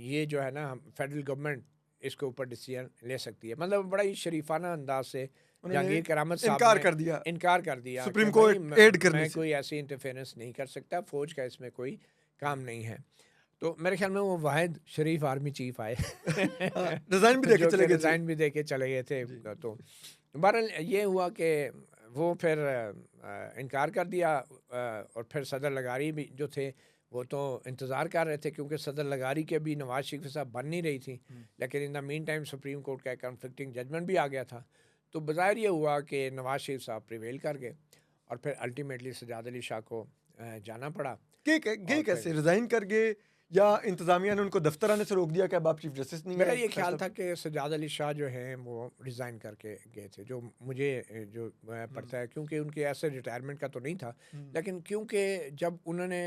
ये जो है ना फेडरल गवर्नमेंट इसके ऊपर डिसीजन ले सकती है। मतलब बड़ा ही शरीफाना अंदाज से उन्होंने जहांगीर करामत साहब इनकार ने कर दिया इनकार कर दिया सुप्रीम कि कोर्ट भाई एड करने मैं से। कोई ऐसी इंटरफेरेंस नहीं कर सकता, फ़ौज का इसमें कोई काम नहीं है। तो मेरे ख्याल में वो वाहिद शरीफ आर्मी चीफ आए रिजाइन भी देके जो चले कि गए थे। रिज़ाइन भी दे के चले गए थे। तो बहरहाल ये हुआ कि वो फिर इनकार कर दिया, और फिर सदर लगारी भी जो थे वो तो इंतज़ार कर रहे थे क्योंकि सदर लगारी के भी नवाज शरीफ साहब बन नहीं रही थी, लेकिन in the mean time supreme court का कन्फ्लिक्टिंग जजमेंट भी आ गया था। तो बज़ाहिर ये हुआ कि नवाज शरीफ साहब प्रिवेल कर गए और फिर अल्टीमेटली सज्जाद अली शाह को जाना पड़ा। गए और कैसे? फिर रिजाइन कर गए या इंतजामिया ने उनको दफ्तर आने से रोक दिया कि अब आप चीफ जस्टिस नहीं मेरा हैं? ये ख्याल फैसला- था कि सज्जाद अली शाह जो हैं वो रिज़ाइन करके गए थे, जो मुझे जो पड़ता है, क्योंकि उनके ऐसे रिटायरमेंट का तो नहीं था, लेकिन क्योंकि जब उन्होंने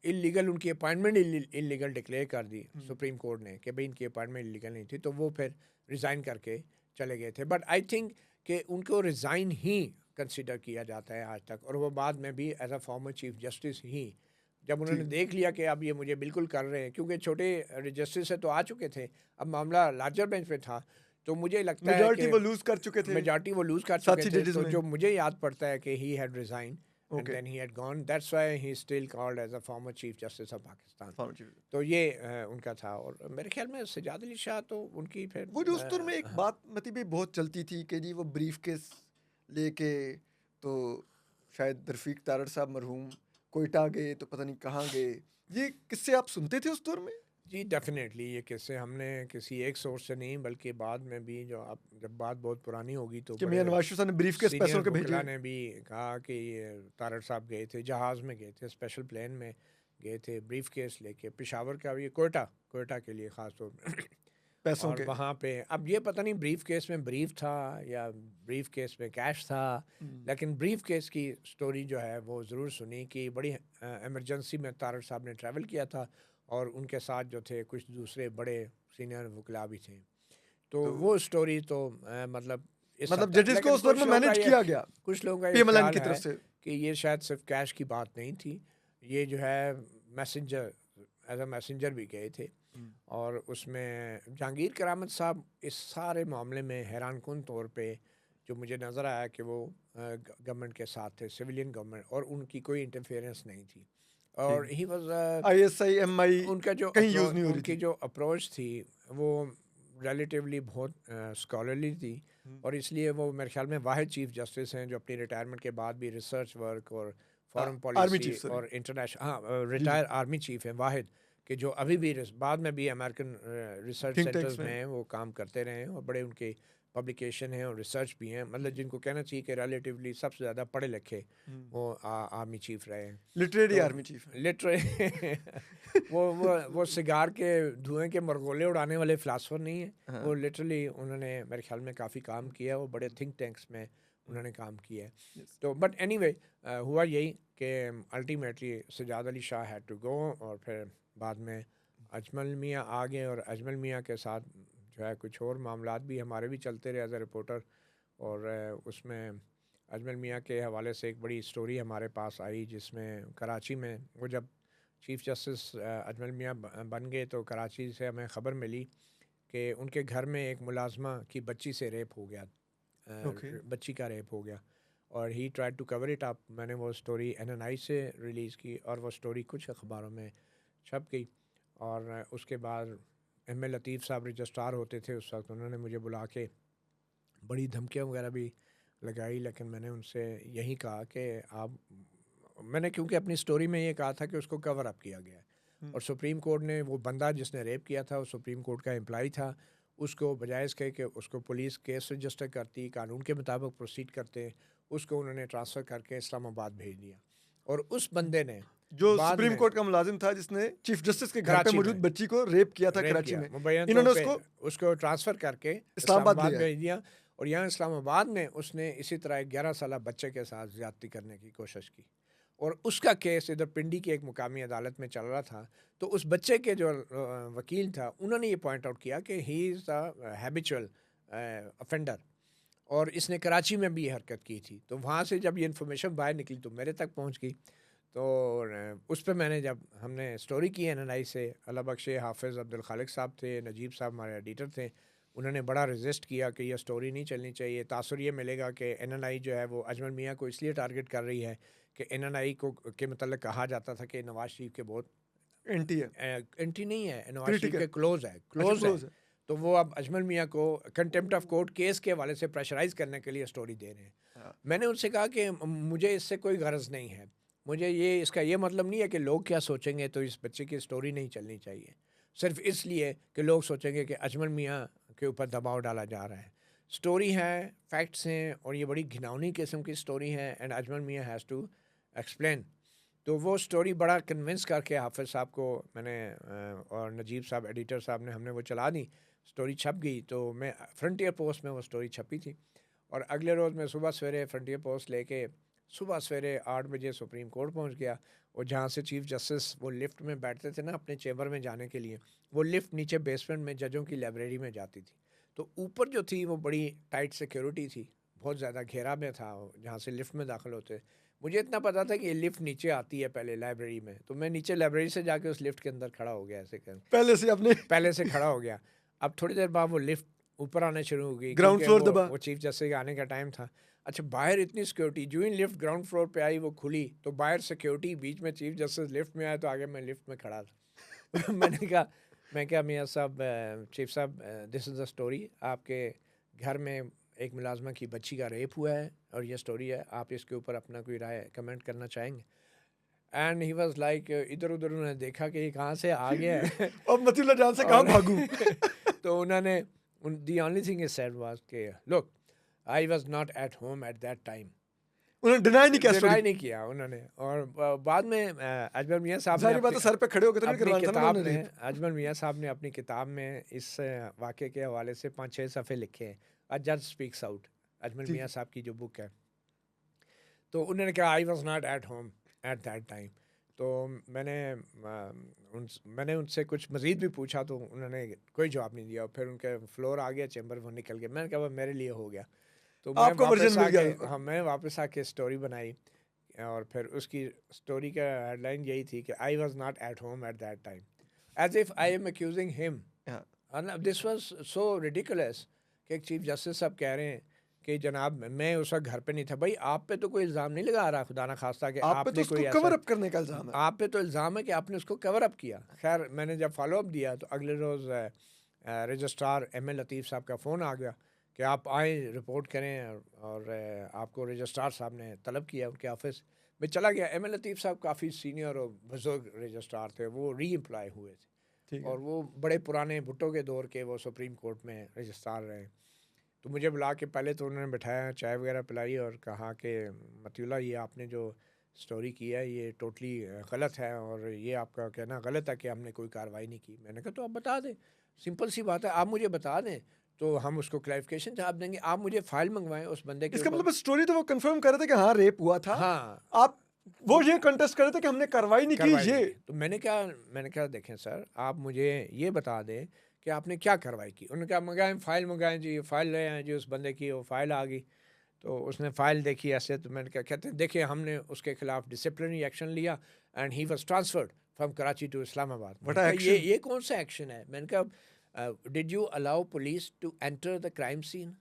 इलीगल उनकी अपॉइंटमेंट इलीगल डिक्लेयर कर दी सुप्रीम कोर्ट ने कि भाई इनकी अपॉइंटमेंट इलीगल नहीं थी, तो वो फिर रिज़ाइन करके चले गए थे। बट आई थिंक कि उनको रिज़ाइन ही कंसिडर किया जाता है आज तक, और वो बाद में भी as a former chief justice ही जब उन्होंने देख लिया कि अब ये मुझे बिल्कुल कर रहे हैं, क्योंकि छोटे रजिस्ट्री से तो आ चुके थे, अब मामला लार्जर बेंच पे था, तो मुझे लगता है मेजॉरिटी कि वो लूज कर चुके थे। मेजॉरिटी वो लूज कर साथी चुके थे। judges तो में। जो मुझे याद पड़ता है कि he had resigned and Okay. Then he had gone, that's why he still called as a former chief justice of Pakistan. Former chief. तो ये उनका था, और मेरे ख्याल में सज्जाद अली शाह तो उनकी फिर वो जो उस दौर में एक बात मतलब भी बहुत चलती थी कि जी वो ब्रीफ केस लेके तो शायद रफीक तारड़ साहब मरहूम कोयटा गए तो पता नहीं कहाँ गए। ये किससे आप सुनते थे उस दौर में? जी, डेफ़िनेटली ये किस्से हमने किसी एक सोर्स से नहीं बल्कि बाद में भी जो अब जब बात बहुत पुरानी होगी तो कि बड़े मियां नवाज शरीफ साहब ने ब्रीफकेस सीनियर पैसों के भेजे। वकला ने भी कहा कि ये तारड़ साहब गए थे, जहाज़ में गए थे, स्पेशल प्लेन में गए थे, ब्रीफ़केस लेके पेशावर का ये कोयटा कोयटा के लिए ख़ास तौर पे पैसों और के। वहाँ पे अब ये पता नहीं ब्रीफ़केस में ब्रीफ़ था या ब्रीफ़केस में कैश था, लेकिन ब्रीफ़केस की स्टोरी जो है वो ज़रूर सुनी कि बड़ी इमरजेंसी में तारड़ साहब ने ट्रैवल किया था और उनके साथ जो थे कुछ दूसरे बड़े सीनियर वकला भी थे। तो तो वो स्टोरी तो मतलब इस हद मतलब तक जजेस को लेकिन उस वक्त में मैनेज किया गया कुछ लोगों का ये पीएमएलएन ख्याल की है तरफ से। कि ये शायद सिर्फ कैश की बात नहीं थी, ये जो है मैसेंजर एज अ मैसेंजर भी गए थे और उसमें जहांगीर करामत साहब इस सारे मामले में हैरानकुन तौर पे जो मुझे नज़र आया कि वो गवर्नमेंट के साथ थे, सिविलियन गवर्नमेंट, और उनकी कोई इंटरफेरेंस नहीं थी और ही वाज आईएसआई एमआई उनका जो कहीं यूज अप्रोच नहीं हो रही उनकी थी। जो अप्रोच थी वो रिलेटिवली बहुत स्कॉलरली थी और इसलिए वो मेरे ख्याल में वाहिद चीफ जस्टिस हैं जो अपनी रिटायरमेंट के बाद भी रिसर्च वर्क और foreign army policy chief sorry. और इंटरनेशनल, हाँ, जी जी। रिटायर आर्मी चीफ हैं वाहिद, कि जो अभी भी बाद में भी American research think tanks centres में। में वो काम करते रहे हैं और बड़े उनके पब्लिकेशन हैं और रिसर्च भी हैं, मतलब जिनको कहना चाहिए कि रिलेटिवली सबसे ज़्यादा पढ़े लिखे वो आर्मी चीफ रहे हैं। लिटरेरी तो आर्मी चीफ है। लिटरे वो सिगार के धुएं के मरगोले उड़ाने वाले फिलासफर नहीं है, हाँ। वो लिटरली उन्होंने मेरे ख्याल में काफ़ी काम किया, वो बड़े थिंक टैंक्स में उन्होंने काम किया है। Yes. तो बट एनीवे हुआ यही कि ultimately Sajjad Ali Shah had to go और फिर बाद में अजमल मियाँ आ गए और अजमल मियाँ के साथ जो है कुछ और मामलात भी हमारे भी चलते रहे एज अ रिपोर्टर और उसमें अजमल मियाँ के हवाले से एक बड़ी स्टोरी हमारे पास आई जिसमें कराची में वो जब चीफ़ जस्टिस अजमल मियाँ बन गए तो कराची से हमें ख़बर मिली कि उनके घर में एक मुलाजमा की बच्ची से रेप हो गया, ओके। बच्ची का रेप हो गया और he tried to cover it up. मैंने वो स्टोरी एनएनआई से रिलीज़ की और वो स्टोरी कुछ अखबारों में छप गई और उसके बाद एम ए लतीफ़ साहब रजिस्ट्रार होते थे उस वक्त, उन्होंने मुझे बुला के बड़ी धमकियाँ वगैरह भी लगाई, लेकिन मैंने उनसे यही कहा कि आप, मैंने क्योंकि अपनी स्टोरी में ये कहा था कि उसको कवर अप किया गया है और सुप्रीम कोर्ट ने वो बंदा जिसने रेप किया था वो सुप्रीम कोर्ट का एम्प्लॉय था, उसको बजाय इसके कि उसको पुलिस केस रजिस्टर करती, कानून के मुताबिक प्रोसीड करते, उसको उन्होंने ट्रांसफ़र करके इस्लामाबाद भेज दिया और उस बंदे ने जो बाद सुप्रीम में कोर्ट का मुलाजिम था जिसने चीफ जस्टिस के घर पे कराची मौजूद में बच्ची को रेप किया था रेप कराची किया, में, मुबैन तौर इन्होंने पे उसको उसको ट्रांसफ़र करके इस्लामाबाद इस्लामाबाद ले आए। भेज दिया और यहाँ इस्लामाबाद में उसने इसी तरह एक 11 साल बच्चे के साथ ज़्यादती करने की कोशिश की और उसका केस इधर पिंडी की एक मुकामी अदालत में चल रहा था। तो उस बच्चे के जो वकील था उन्होंने ये पॉइंट आउट किया कि ही इज़ द हैबिचुअल अफेंडर और इसने कराची में भी ये हरकत की थी। तो वहाँ से जब ये इन्फॉर्मेशन बाहर निकली तो मेरे तक पहुँच गई। तो उस पे मैंने जब हमने स्टोरी की एनएनआई से, अल्लाह बख्शे हाफ़िज़ अब्दुल खालिक साहब थे, नजीब साहब हमारे एडिटर थे, उन्होंने बड़ा रेजिस्ट किया कि यह स्टोरी नहीं चलनी चाहिए। तासुर ये मिलेगा कि एनएनआई जो है वो अजमल मियाँ को इसलिए टारगेट कर रही है कि एनएनआई को के मतलब कहा जाता था कि नवाज शरीफ के बहुत एंटी है, एंटी नहीं है, नवाज शरीफ क्रिटिकल। के क्लोज है, अच्छा क्लोज है। क्लोज है। तो वो अब अजमल मियाँ को कंटेम्प्ट ऑफ कोर्ट केस के हवाले से प्रेशराइज करने के लिए स्टोरी दे रहे हैं। हाँ। मैंने उनसे कहा कि मुझे इससे कोई गरज नहीं है, मुझे ये इसका ये मतलब नहीं है कि लोग क्या सोचेंगे तो इस बच्चे की स्टोरी नहीं चलनी चाहिए, सिर्फ इसलिए कि लोग सोचेंगे कि अजमल मियाँ के ऊपर दबाव डाला जा रहा है। स्टोरी है, फैक्ट्स हैं और ये बड़ी घिनौनी किस्म की स्टोरी है एंड अजमल मियाँ हैज़ टू एक्सप्लेन। तो वो स्टोरी बड़ा कन्विंस करके हाफिज़ साहब को मैंने और नजीब साहब एडिटर साहब ने, हमने वो चला दी, स्टोरी छप गई। तो मैं फ्रंटियर पोस्ट में वो स्टोरी छपी थी और अगले रोज़ मैं सुबह सवेरे फ्रंटियर पोस्ट लेके सुबह सवेरे 8 बजे सुप्रीम कोर्ट पहुंच गया और जहाँ से चीफ जस्टिस वो लिफ्ट में बैठते थे ना अपने चेम्बर में जाने के लिए, वो लिफ्ट नीचे बेसमेंट में जजों की लाइब्रेरी में जाती थी। तो ऊपर जो थी वो बड़ी टाइट सिक्योरिटी थी, बहुत ज़्यादा घेरा में था जहाँ से लिफ्ट में दाखिल होते। मुझे इतना पता था कि ये लिफ्ट नीचे आती है पहले लाइब्रेरी में, तो मैं नीचे लाइब्रेरी से जाके उस लिफ्ट के अंदर खड़ा हो गया, ऐसे कर पहले से अपने पहले से खड़ा हो गया। अब थोड़ी देर बाद वो लिफ्ट ऊपर आने शुरू हो गई ग्राउंड क्योंकि फ्लोर दबा। वो चीफ जस्टिस के आने का टाइम था। अच्छा, बाहर इतनी सिक्योरिटी, जो ही लिफ्ट ग्राउंड फ्लोर पे आई वो खुली तो बाहर सिक्योरिटी, बीच में चीफ जस्टिस लिफ्ट में आया तो आगे मैं लिफ्ट में खड़ा था। मैं क्या मियाँ साहब, चीफ साहब, दिस इज़ द स्टोरी, आपके घर में एक मुलाजमा की बच्ची का रेप हुआ है और ये स्टोरी है, आप इसके ऊपर अपना कोई राय कमेंट करना चाहेंगे? एंड ही वाज लाइक इधर उधर उन्होंने देखा कि ये कहाँ से आ गया है अब मतीउल्लाह जान से कहाँ भागूं? तो उन्होंने the only thing is said was कि look I was not at home at that time. उन्होंने डिनाई नहीं किया डिनाई स्टोरी। नहीं किया उन्होंने। और बाद में अजमल मियाँ साहब ने सारी बात अपनी सर पे खड़े होकर तो नहीं अपनी करवाना था ना किताब उन्होंने में rape। अजमल मियाँ साहब ने अपनी किताब में इस वाक़े के हवाले से 5-6 सफ़े लिखे हैं। अ जज स्पीक्स आउट, अजमल ठीक मियाँ है। साहब की जो बुक है। तो उन्होंने कहा आई was not at home at that time. तो मैंने उनसे कुछ मज़ीद भी पूछा तो उन्होंने कोई जवाब नहीं दिया। फिर उनके फ्लोर आ गया, चैम्बर वो निकल गए। मैंने कहा वो मेरे लिए हो गया। तो मैं आपको वर्जन वापस मिल आके गया। हाँ, मैं वापस आके स्टोरी बनाई और फिर उसकी स्टोरी का हेडलाइन यही थी कि I was not at home at that time, as if I am accusing him. हाँ। दिस वाज सो रिडिकुलस कि एक चीफ जस्टिस साहब कह रहे हैं कि जनाब मैं उस वक्त घर पे नहीं था। भाई आप पे तो कोई इल्ज़ाम नहीं लगा रहा, खुदा ना खास्ता कि आप पे तो आपने उसको कोई ऐसा, कवर अप करने का इल्जाम है। आप पे तो इल्ज़ाम है कि आपने उसको कवर अप किया। खैर मैंने जब फॉलो अप दिया तो अगले रोज़ रजिस्ट्रार एम ए लतीफ़ साहब का फ़ोन आ गया कि आप आए रिपोर्ट करें और आपको रजिस्ट्रार साहब ने तलब किया उनके ऑफिस में। चला गया। एम ए लतीफ़ साहब काफ़ी सीनियर और बुजुर्ग रजिस्ट्रार थे, वो री एम्प्लॉय हुए थे ठीक और है। वो बड़े पुराने भुट्टो के दौर के वो सुप्रीम कोर्ट में रजिस्ट्रार रहे। तो मुझे बुला के पहले तो उन्होंने बिठाया, चाय वगैरह पिलाई और कहा कि मतीउल्लाह ये आपने जो स्टोरी की है ये टोटली गलत है और ये आपका कहना गलत है कि हमने कोई कार्रवाई नहीं की। मैंने कहा तो आप बता दें, सिंपल सी बात है, आप मुझे बता दें तो हम उसको क्लैरिफिकेशन जवाब देंगे। आप मुझे फाइल मंगवाएं उस बंदे के इसका ऊपर। मतलब स्टोरी तो वो कंफर्म कर रहे थे कि हाँ रेप हुआ था। हाँ, आप वो ये कंटेस्ट कर रहे थे कि हमने कार्रवाई नहीं की कार्रवाई ये। नहीं की। तो मैंने कहा देखें सर, आप मुझे ये बता दें कि आपने क्या कार्रवाई की। उन्होंने कहा मंगाएं, फाइल मंगाएं जी, फाइल ले आए जी। उस बंदे की वो फाइल आ गई तो उसने फ़ाइल देखी ऐसे। तो मैंने कहा, कहते हैं देखिए हमने उसके खिलाफ डिसिप्लिनरी एक्शन लिया and he was transferred from Karachi to Islamabad. मैंने What a कहा action। ये कौन सा एक्शन है? मैंने कहा did you allow police to enter the crime scene,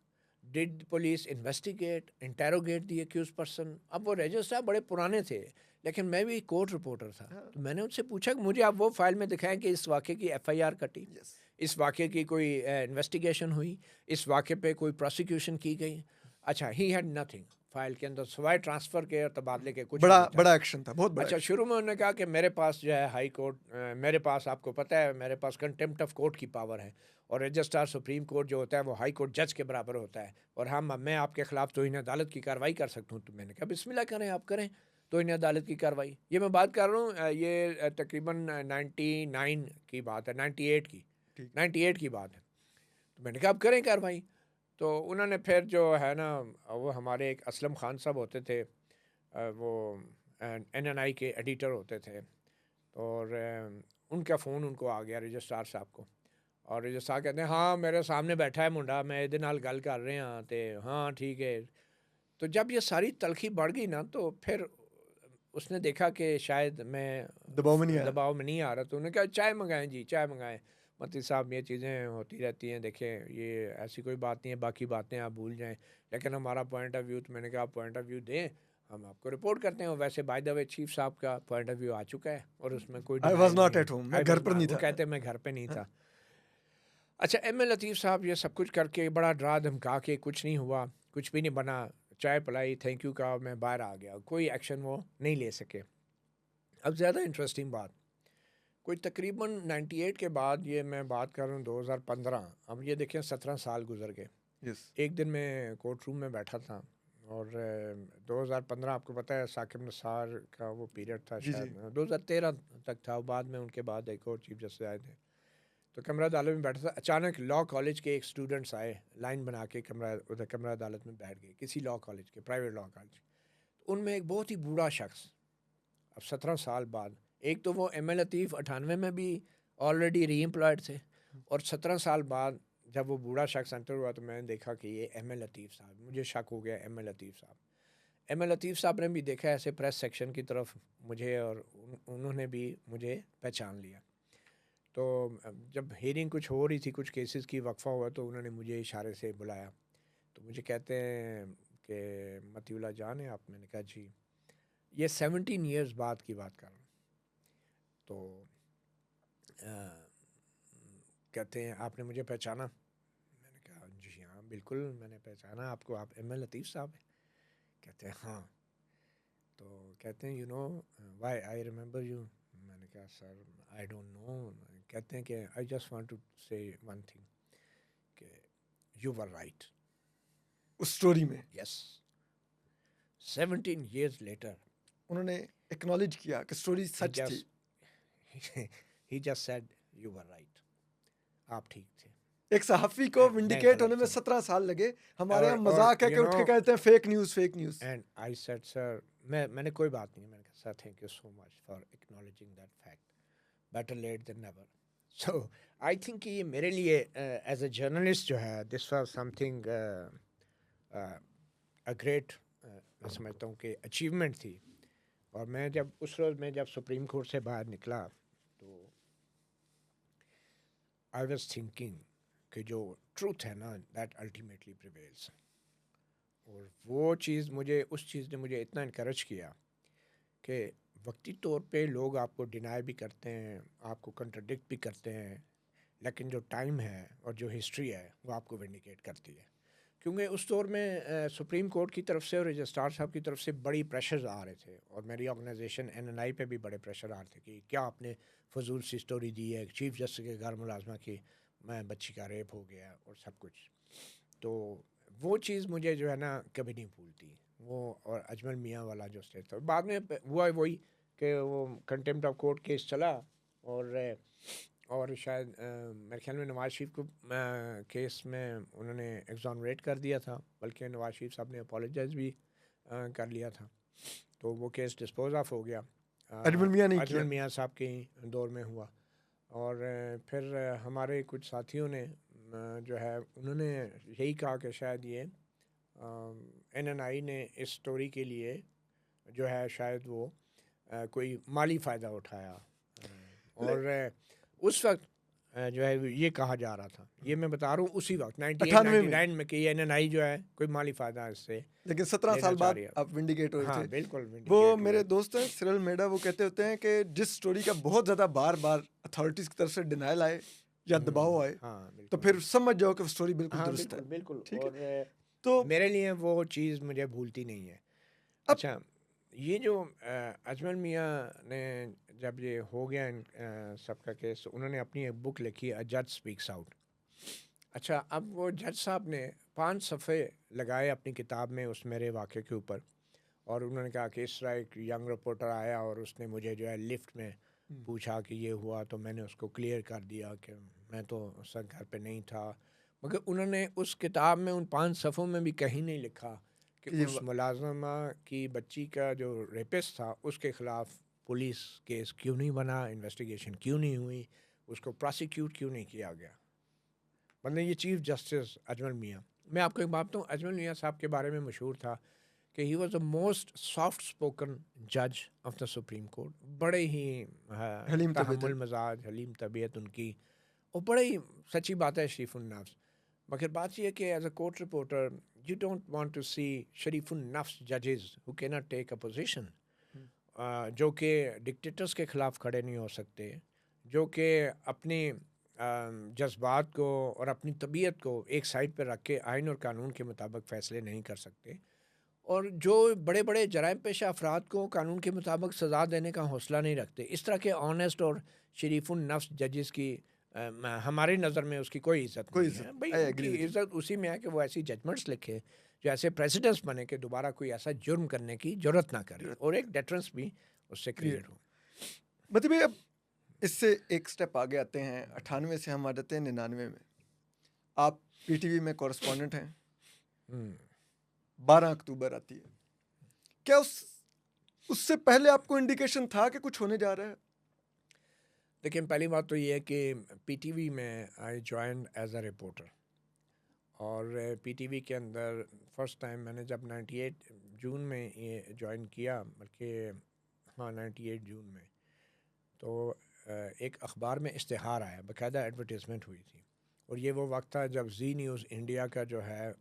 did police investigate interrogate the accuse person. अब वो रजिस्ट्रार बड़े पुराने थे लेकिन मैं भी कोर्ट रिपोर्टर था। तो मैंने उनसे पूछा कि मुझे आप वो फाइल में दिखाएं कि इस वाक़े की FIR कटी, Yes। इस वाक़े की कोई इन्वेस्टिगेशन हुई, इस वाक़े पे कोई प्रोसिक्यूशन की गई। अच्छा, ही हैड नथिंग फाइल के अंदर सिवाय ट्रांसफ़र के और तबादले के कुछ बड़ा नहीं था। बड़ा एक्शन था, बहुत बड़ा अच्छा, एक्शन। शुरू में उन्होंने कहा कि मेरे पास जो है हाई कोर्ट, मेरे पास आपको पता है मेरे पास कंटेम्प्ट ऑफ कोर्ट की पावर है और रजिस्ट्रार सुप्रीम कोर्ट जो होता है वो हाई कोर्ट जज के बराबर होता है और हम मैं आपके ख़िलाफ़ तौहीन अदालत की कार्रवाई कर सकता हूँ। तो मैंने कहा बिस्मिल्लाह करें, आप करें तौहीन अदालत की कार्रवाई। ये मैं बात कर रहा हूँ ये तकरीबन 99 की बात है, 98 की, ठीक। 98 की बात है। तो मैंने कहा आप करें कार्रवाई। तो उन्होंने फिर जो है ना, वो हमारे एक असलम खान साहब होते थे, वो NNI के एडिटर होते थे और उनका फ़ोन उनको आ गया रजिस्ट्रार साहब को और रजिस्ट्रार कहते हैं हाँ मेरे सामने बैठा है मुंडा, मैं ਇਹਦੇ ਨਾਲ ਗੱਲ कर रहे हैं तो हाँ ठीक है। तो जब ये सारी तलखी बढ़ गई ना तो फिर उसने देखा कि शायद मैं दबाव में नहीं आया। दबाव में नहीं आ रहा। तो उन्होंने कहा चाय मंगाएं जी, चाय मंगाएं। मती साहब ये चीज़ें होती रहती हैं, देखें ये ऐसी कोई बात नहीं है, बाकी बातें आप भूल जाएं लेकिन हमारा पॉइंट ऑफ व्यू, तो मैंने कहा आप पॉइंट ऑफ व्यू दें, हम आपको रिपोर्ट करते हैं। और वैसे बाय द वे चीफ साहब का पॉइंट ऑफ व्यू आ चुका है और उसमें कोई आई वॉज डिनाई नॉट नहीं एट होम, है। मैं घर पर नहीं वो था। कहते हैं मैं घर पे नहीं था। अच्छा, MA लतीफ़ साहब ये सब कुछ करके बड़ा डरा धमका के कुछ नहीं हुआ, कुछ भी नहीं बना, चाय पिलाई, थैंक यू कहा, मैं बाहर आ गया, कोई एक्शन वो नहीं ले सके। अब ज़्यादा इंटरेस्टिंग बात, कोई तकरीबन 98 के बाद, ये मैं बात कर रहा हूँ 2015, अब ये देखें 17 साल गुजर गए। यस। एक दिन मैं कोर्ट रूम में बैठा था और 2015 आपको पता है साकिब निसार का वो पीरियड था, जी, शायद 2013 तक था, बाद में उनके बाद एक और चीफ जस्टिस आए थे। तो कमरा अदालत में बैठा था, अचानक लॉ कॉलेज के एक स्टूडेंट्स आए, लाइन बना के कमरा अदालत में बैठ गए, किसी लॉ कॉलेज के, प्राइवेट लॉ कॉलेज। उनमें एक बहुत ही बूढ़ा शख्स, अब 17 साल बाद, एक तो वो MA लतीफ़ 98 में भी ऑलरेडी री एम्प्लॉयड थे और 17 साल बाद जब वो बूढ़ा शख्स एंटर हुआ तो मैंने देखा कि ये MA लतीफ़ साहब, मुझे शक हो गया MA लतीफ़ साहब। MA लतीफ़ साहब ने भी देखा ऐसे प्रेस सेक्शन की तरफ मुझे और उन्होंने भी मुझे पहचान लिया। तो जब हियरिंग कुछ हो रही थी, कुछ केसेस की वक्फा हुआ, तो उन्होंने मुझे इशारे से बुलाया। तो मुझे कहते हैं कि मतीउल्लाह जान है आप? मैंने कहा जी। ये 17 ईयर्स बाद की बात कर रहा हूँ। तो कहते हैं आपने मुझे पहचाना? मैंने कहा जी हाँ बिल्कुल मैंने पहचाना आपको, आप MA लतीफ़ साहब हैं? कहते हैं हाँ। तो कहते हैं, you know why I remember you. मैंने कहा, सर आई डोंट नो। कहते हैं कि आई जस्ट वांट टू से वन थिंग, कि यू वर राइट। उस स्टोरी में यस, 17 years later उन्होंने एक्नॉलेज किया कि स्टोरी he सच थी। just he just said you were right, आप ठीक थे। एक सहाफ़ी को मैं विंडिकेट गलत होने में था। 17 साल लगे। हमारे यहाँ और मजाक है you कि उठ के know, कहते हैं fake news, fake news. And I said, sir मैंने कोई बात नहीं, मैंने कहा sir thank you so much for acknowledging that fact, better late than never. So I think कि ये मेरे लिए एज अ जर्नलिस्ट जो है, this was something a great, मैं समझता हूँ कि अचीवमेंट थी। और मैं जब उस रोज़ मैं जब सुप्रीम कोर्ट से बाहर निकला, तो आई वाज थिंकिंग कि जो ट्रूथ है ना, दैट अल्टीमेटली प्रिवेल्स। और वो चीज़ मुझे, उस चीज़ ने मुझे इतना इनकरेज किया कि वक्ती तौर पे लोग आपको डिनाई भी करते हैं, आपको कंट्राडिक्ट भी करते हैं, लेकिन जो टाइम है और जो हिस्ट्री है वो आपको विंडिकेट करती है। क्योंकि उस दौर में सुप्रीम कोर्ट की तरफ से और रजिस्ट्रार साहब की तरफ से बड़ी प्रेशर्स आ रहे थे, और मेरी ऑर्गेनाइजेशन NNI पे भी बड़े प्रेशर आ रहे थे कि क्या आपने फजूल सी स्टोरी दी है, चीफ जस्टिस के घर मुलाजमा की बच्ची का रेप हो गया और सब कुछ। तो वो चीज़ मुझे जो है ना कभी नहीं भूलती, वो और अजमल मियाँ वाला जो स्टेज था। बाद में हुआ वही कि वो कंटेम्प्ट ऑफ कोर्ट केस चला, और शायद मेरे ख्याल में नवाज शरीफ को केस में उन्होंने एग्जॉनरेट कर दिया था, बल्कि नवाज शरीफ साहब ने अपोलोजाइज भी कर लिया था, तो वो केस डिस्पोज ऑफ हो गया। अजमल मियाँ ने अजमल मियाँ साहब के दौर में हुआ। और फिर हमारे कुछ साथियों ने जो है उन्होंने यही कहा कि शायद ये NNI ने इस स्टोरी के लिए जो है शायद वो कोई माली फ़ायदा उठाया। और उस वक्त जो है ये कहा जा रहा था, ये मैं बता रहा हूँ उसी वक्त 98-99 में कि NNI जो है कोई माली फ़ायदा इससे लेकिन 17 साल बाद आप विंडिकेट हुए हाँ, थे। बिल्कुल वो मेरे दोस्त हैं सिरल मेडा, वो कहते होते हैं कि जिस स्टोरी का बहुत ज़्यादा बार बार अथॉरिटीज़ की तरफ से डिनाइल आए या दबाव आए, हाँ, तो फिर समझ जाओ कि स्टोरी बिल्कुल हाँ, दुरुस्त है। बिल्कुल। ठीक है, और तो मेरे लिए वो चीज़ मुझे भूलती नहीं है। अच्छा, ये जो अजमल मियाँ ने जब ये हो गया सबका केस, उन्होंने अपनी एक बुक लिखी, अ जज स्पीक्स आउट। अच्छा, अब वो जज साहब ने 5 सफ़े लगाए अपनी किताब में उस मेरे वाक़े के ऊपर, और उन्होंने कहा कि इस तरह एक यंग रिपोर्टर आया और उसने मुझे जो है लिफ्ट में पूछा कि ये हुआ, तो मैंने उसको क्लियर कर दिया कि मैं तो उस वक्त घर पे नहीं था। मगर उन्होंने उस किताब में उन 5 सफ़ों में भी कहीं नहीं लिखा कि उस मुलाजमा की बच्ची का जो रेपिस्ट था उसके ख़िलाफ़ पुलिस केस क्यों नहीं बना, इन्वेस्टिगेशन क्यों नहीं हुई, उसको प्रोसिक्यूट क्यों नहीं किया गया। मतलब ये चीफ जस्टिस अजमल मियाँ, मैं आपको एक बात बताऊँ, अजमल मियाँ साहब के बारे में मशहूर था कि he was the most soft spoken जज ऑफ द सुप्रीम कोर्ट। बड़े ही तहम्मुल मजाज, हलीम तबीयत उनकी, और बड़े ही सच्ची बात है शरीफुन नफ्स। मगर बात यह है कि as a court reporter you don't want to see शरीफुन नफ्स जजेस who can not take a position, जो कि डिक्टेटर्स के ख़िलाफ़ खड़े नहीं हो सकते, जो कि अपनी जज्बात को और अपनी तबीयत को एक साइड पर रख के आइन और कानून के मुताबिक फ़ैसले नहीं कर सकते, और जो बड़े बड़े जराइम पेशा अफराद को कानून के मुताबिक सज़ा देने का हौसला नहीं रखते। इस तरह के ऑनेस्ट और शरीफुन नफ्स जजेस की हमारी नज़र में उसकी कोई इज़्ज़त नहीं है। भाई उनकी इज़्ज़त उसी में है कि वो ऐसी जजमेंट्स लिखे जो ऐसे प्रेसिडेंट्स बने कि दोबारा कोई ऐसा जुर्म करने की ज़रूरत ना करे, और एक डेटरेंस भी उससे क्रिएट हो। मतलब अब इससे एक स्टेप आगे आते हैं, 98 से हम आ जाते हैं 99 में। आप PTV में कॉरेस्पॉन्डेंट हैं, 12 अक्टूबर आती है। क्या उससे पहले आपको इंडिकेशन था कि कुछ होने जा रहा है? लेकिन पहली बात तो ये है कि PTV में I join as a reporter, और PTV के अंदर फर्स्ट टाइम मैंने जब 98 जून में ये ज्वाइन किया, बल्कि हाँ 98 जून में, तो एक अखबार में इश्तिहार आया, बाकायदा एडवर्टीज़मेंट हुई थी, और ये वो वक्त था जब जी न्यूज़ इंडिया का जो है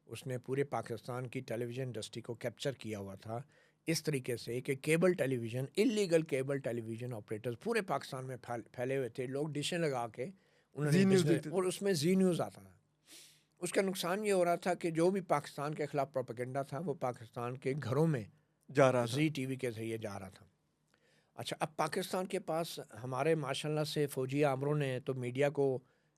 उसने पूरे पाकिस्तान की टेलीविज़न इंडस्ट्री को कैप्चर किया हुआ था इस तरीके से कि cable television, illegal cable television operators पूरे पाकिस्तान में फैले हुए थे, लोग डिशें लगा के उन्होंने बिजनेस, और उसमें जी न्यूज़ आता था। उसका नुकसान ये हो रहा था कि जो भी पाकिस्तान के ख़िलाफ़ प्रोपेगेंडा था वो पाकिस्तान के घरों में जा रहा था। जी टीवी के ज़रिए जा रहा था। अच्छा, अब पाकिस्तान के पास हमारे माशाल्लाह से फ़ौजी आमरों ने तो मीडिया को